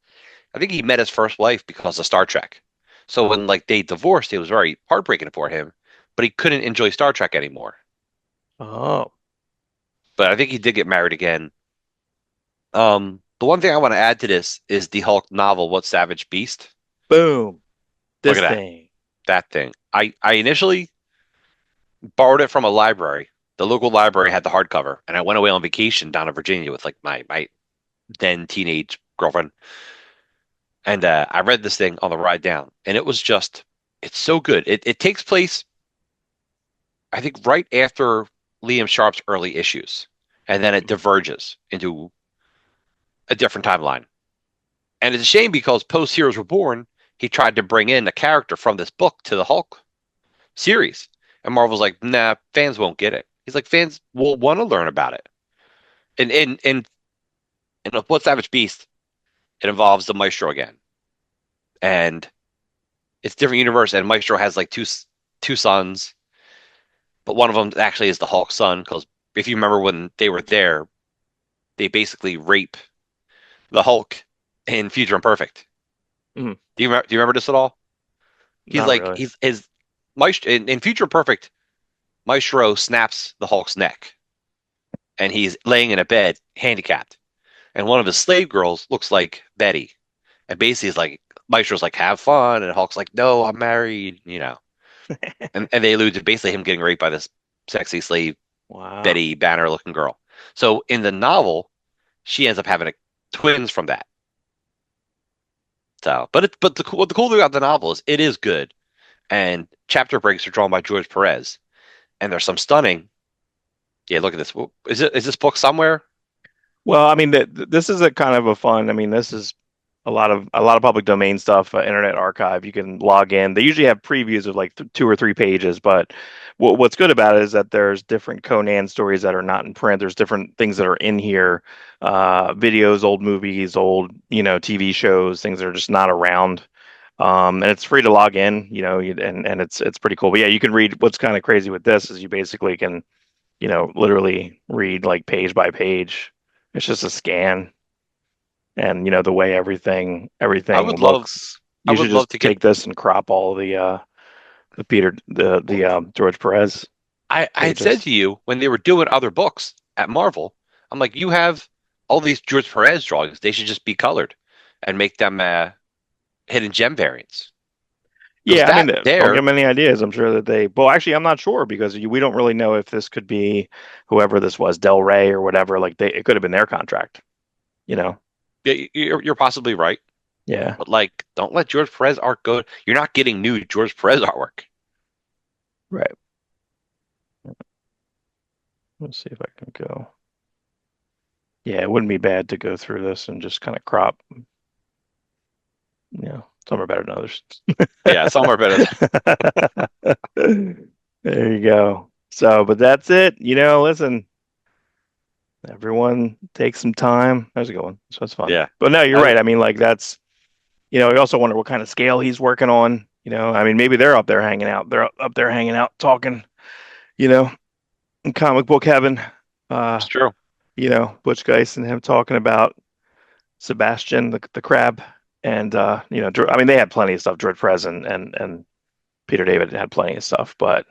I think he met his first wife because of Star Trek. So when like they divorced, it was very heartbreaking for him, but he couldn't enjoy Star Trek anymore. Oh, But I think he did get married again. The one thing I want to add to this is the Hulk novel, What Savage Beast? boom. Look at This that. thing. That thing. I initially borrowed it from a library. The local library had the hardcover, and I went away on vacation down to Virginia with like my then teenage girlfriend. And I read this thing on the ride down, and it was just, it's so good. It takes place, I think, right after Liam Sharp's early issues, and then it diverges into a different timeline. And it's a shame because post Heroes Were Born, he tried to bring in a character from this book to the Hulk series, and Marvel's like, nah, fans won't get it. He's like, fans will want to learn about it. And What Savage Beast, it involves the Maestro again, and it's a different universe. And Maestro has like two sons, but one of them actually is the Hulk son. Because if you remember when they were there, they basically rape the Hulk in Future Imperfect. Mm, Do you remember this at all? He's not like really. he's his Maestro in Future Imperfect. Maestro snaps the Hulk's neck, and he's laying in a bed, handicapped. And one of his slave girls looks like Betty, and basically is like Maestro's like, "Have fun," and Hulk's like, "No, I'm married." And they allude to basically him getting raped by this sexy slave Wow. Betty Banner looking girl. So in the novel, she ends up having twins from that. So, but what the cool thing about the novel is it is good, and chapter breaks are drawn by George Perez, and there's some stunning. Yeah, look at this. Is this book somewhere? Well, I mean, this is a kind of a fun. I mean, this is a lot of public domain stuff, Internet Archive. You can log in. They usually have previews of like 2 or 3 pages, but what's good about it is that there's different Conan stories that are not in print. There's different things that are in here, videos, old movies, old TV shows, things that are just not around. And it's free to log in, and it's pretty cool. But yeah, you can read. What's kind of crazy with this is you basically can literally read like page by page. It's just a scan. and the way everything I everything would love looks. I You should would love just to get take this and crop all the Peter the George Perez I had said pages. to you when they were doing other books at Marvel, I'm like, you have all these George Perez drawings. They should just be colored and make them hidden gem variants. Because Yeah, I mean, that don't give there, them any ideas. I'm sure that they. Well, actually, I'm not sure because we don't really know if this could be whoever this was, Del Rey or whatever. Like it could have been their contract. You know? yeah, you're possibly right. Yeah. But like, don't let George Perez art go. You're not getting new George Perez artwork. Right. Let's see if I can go. Yeah, it wouldn't be bad to go through this and just kind of crop. Some are better than others. Yeah, some are better. There you go. So, but that's it. Listen, everyone take some time. How's it going? So it's fun. Yeah, But no, you're I, right. I mean, like we also wonder what kind of scale he's working on. I mean, maybe they're up there hanging out. They're up there hanging out, talking, you know, in comic book heaven. it's Uh, true. Butch Geist and him talking about Sebastian, the crab. And, I mean, they had plenty of stuff. George Perez and Peter David had plenty of stuff. But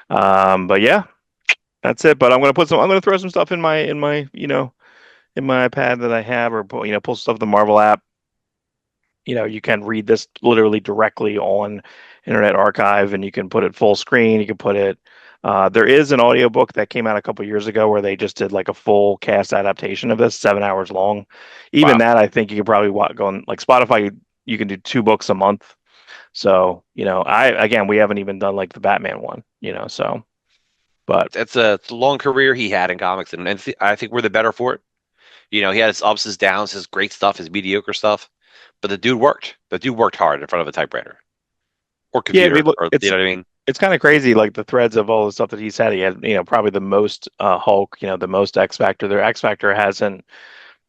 yeah, that's it. But I'm going to throw some stuff in my iPad that I have, or pull stuff the Marvel app. You can read this literally directly on Internet Archive, and you can put it full screen. You can put it. There is an audiobook that came out a couple years ago where they just did like a full cast adaptation of this, 7 hours long. Even Wow, that, I think you could probably go on like Spotify. You can do 2 books a month. So, we haven't even done like the Batman one. So, but it's a long career he had in comics, and I think we're the better for it. He had his ups, his downs, his great stuff, his mediocre stuff, but the dude worked. The dude worked hard in front of a typewriter or yeah, I mean, computer, look, or you know what I mean. it's kind of crazy, like the threads of all the stuff that he's had. He had, probably the most Hulk, the most X Factor. Their X Factor hasn't.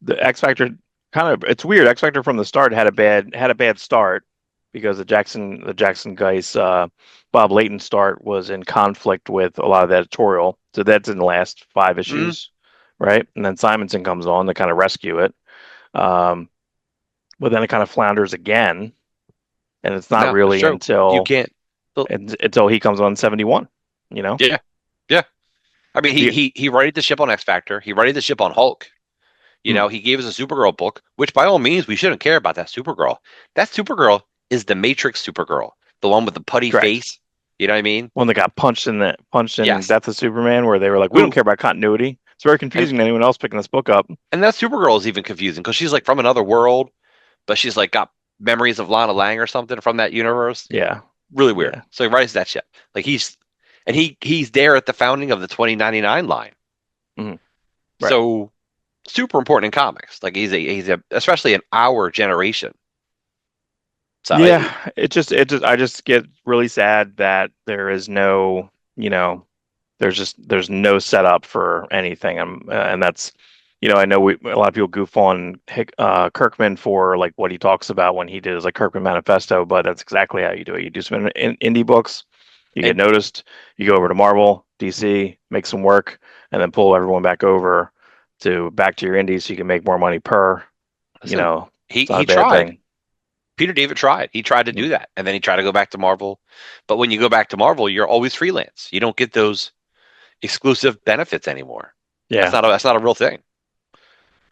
The X Factor kind of it's weird. X Factor from the start had a bad start because the Jackson guys Bob Layton start was in conflict with a lot of the editorial. So that didn't last 5 issues, Mm, right? And then Simonson comes on to kind of rescue it. Um, but then it kind of flounders again, and it's not no, it's really true. You can't. Well, until he comes on 71. You know, yeah, yeah. I mean, he the he he righted the ship on X Factor. He righted the ship on Hulk. hmm, He gave us a Supergirl book, which by all means we shouldn't care about that Supergirl. That Supergirl is the Matrix Supergirl, the one with the putty correct. face. You know what I mean? One that got punched in Yes. Death of Superman, where they were like, "We don't Who care about continuity." It's very and confusing to anyone else picking this book up. and that Supergirl is even confusing because she's like from another world, but she's like got memories of Lana Lang or something from that universe. Yeah, Really weird. yeah, So he writes that shit. Like he's there at the founding of the 2099 line. mhm, right. So super important in comics. Like he's a especially in our generation. So Yeah, I just get really sad that there is no, there's no setup for anything. And that's, I know a lot of people goof on Kirkman for like what he talks about when he did his like Kirkman Manifesto, but that's exactly how you do it. You do some indie books, you get and noticed, you go over to Marvel, DC, make some work, and then pull everyone back to your indies so you can make more money per, listen, he it's not a he bad tried. thing. Peter David tried. He tried to do that, and then he tried to go back to Marvel. But when you go back to Marvel, you're always freelance. You don't get those exclusive benefits anymore. Yeah, That's not a real thing.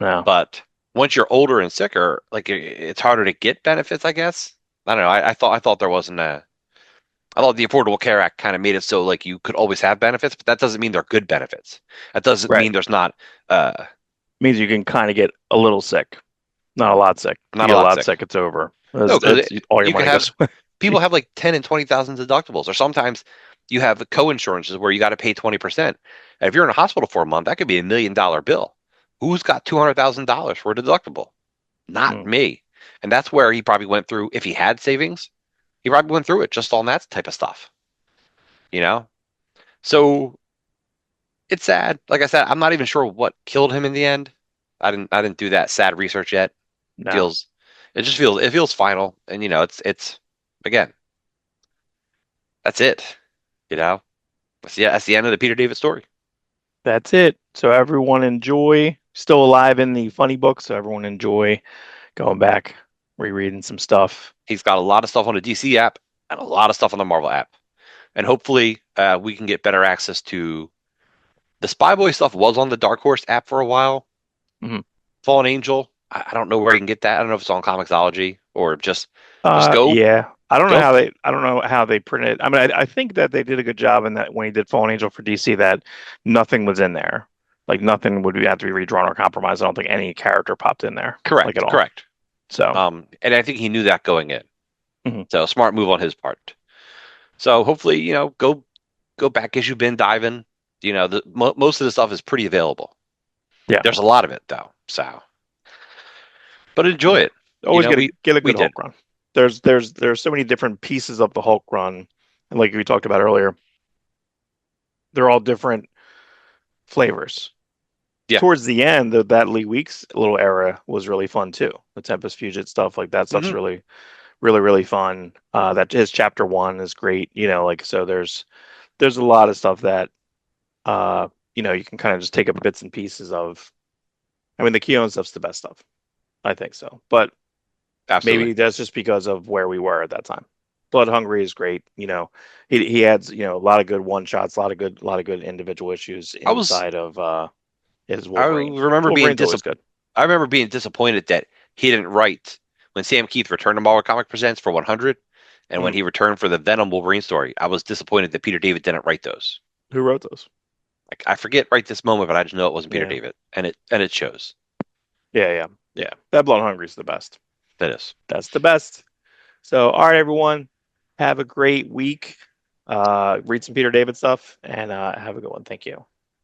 no, But once you're older and sicker, like it's harder to get benefits, I guess. I don't know. I thought there wasn't a. I thought the Affordable Care Act kind of made it so like you could always have benefits, but that doesn't mean they're good benefits. That doesn't right. mean there's not uh Means you can kind of get a little sick, not a lot sick. If you not a get a lot lot sick. sick, it's over. No, because All your you can money have goes away. people have like 10 and 20,000 deductibles, or sometimes you have co-insurances where you got to pay 20%. And if you're in a hospital for a month, that could be $1 million bill. Who's got $200,000 for a deductible? Not Mm, me. And that's where he probably went through, if he had savings, he probably went through it just on that type of stuff, you know? So it's sad. Like I said, I'm not even sure what killed him in the end. I didn't do that sad research yet. no, Feels it feels final. And it's again, that's it. You know? That's the end of the Peter David story. that's it. So everyone enjoy. Still alive in the funny book, so everyone enjoy going back, rereading some stuff. He's got a lot of stuff on the DC app and a lot of stuff on the Marvel app. And hopefully we can get better access to the Spy Boy stuff was on the Dark Horse app for a while. Mhm. Fallen Angel, I don't know where you can get that. I don't know if it's on Comixology or just Yeah. go. I don't know how they printed. I mean, I think that they did a good job in that when he did Fallen Angel for DC, that nothing was in there. Like nothing would have to be redrawn or compromised. I don't think any character popped in there, like at Correct, all. correct. So, And I think he knew that going in. mhm. So smart move on his part. So hopefully, go back issue bin diving. Most of the stuff is pretty available. Yeah, There's a lot of it though. So, but enjoy yeah. it. Always get a We good did. Hulk run. There's so many different pieces of the Hulk run, and like we talked about earlier, they're all different flavors. Yeah. Towards the end, that Lee Weeks little era was really fun too. The Tempest Fugit stuff, like that stuff's Hmm. really, really, really fun. That his chapter one is great. Like so. There's a lot of stuff that you can kind of just take up bits and pieces of. I mean, the Keown stuff's the best stuff. I think so, but Absolutely. maybe that's just because of where we were at that time. Blood Hungry is great. He adds a lot of good one shots, a lot of good individual issues I was inside of his I Wolverine. remember being Wolverine's always good. I remember being disappointed that he didn't write when Sam Keith returned to Marvel Comic Presents for 100, and when Mm. he returned for the Venom Wolverine story. I was disappointed that Peter David didn't write those. Who wrote those? Like I forget right this moment, but I just know it wasn't Peter Yeah, David, and it shows. yeah. That Blood Hungry is the best. That is. That's the best. So, all right, everyone, have a great week. Read some Peter David stuff and have a good one. Thank you.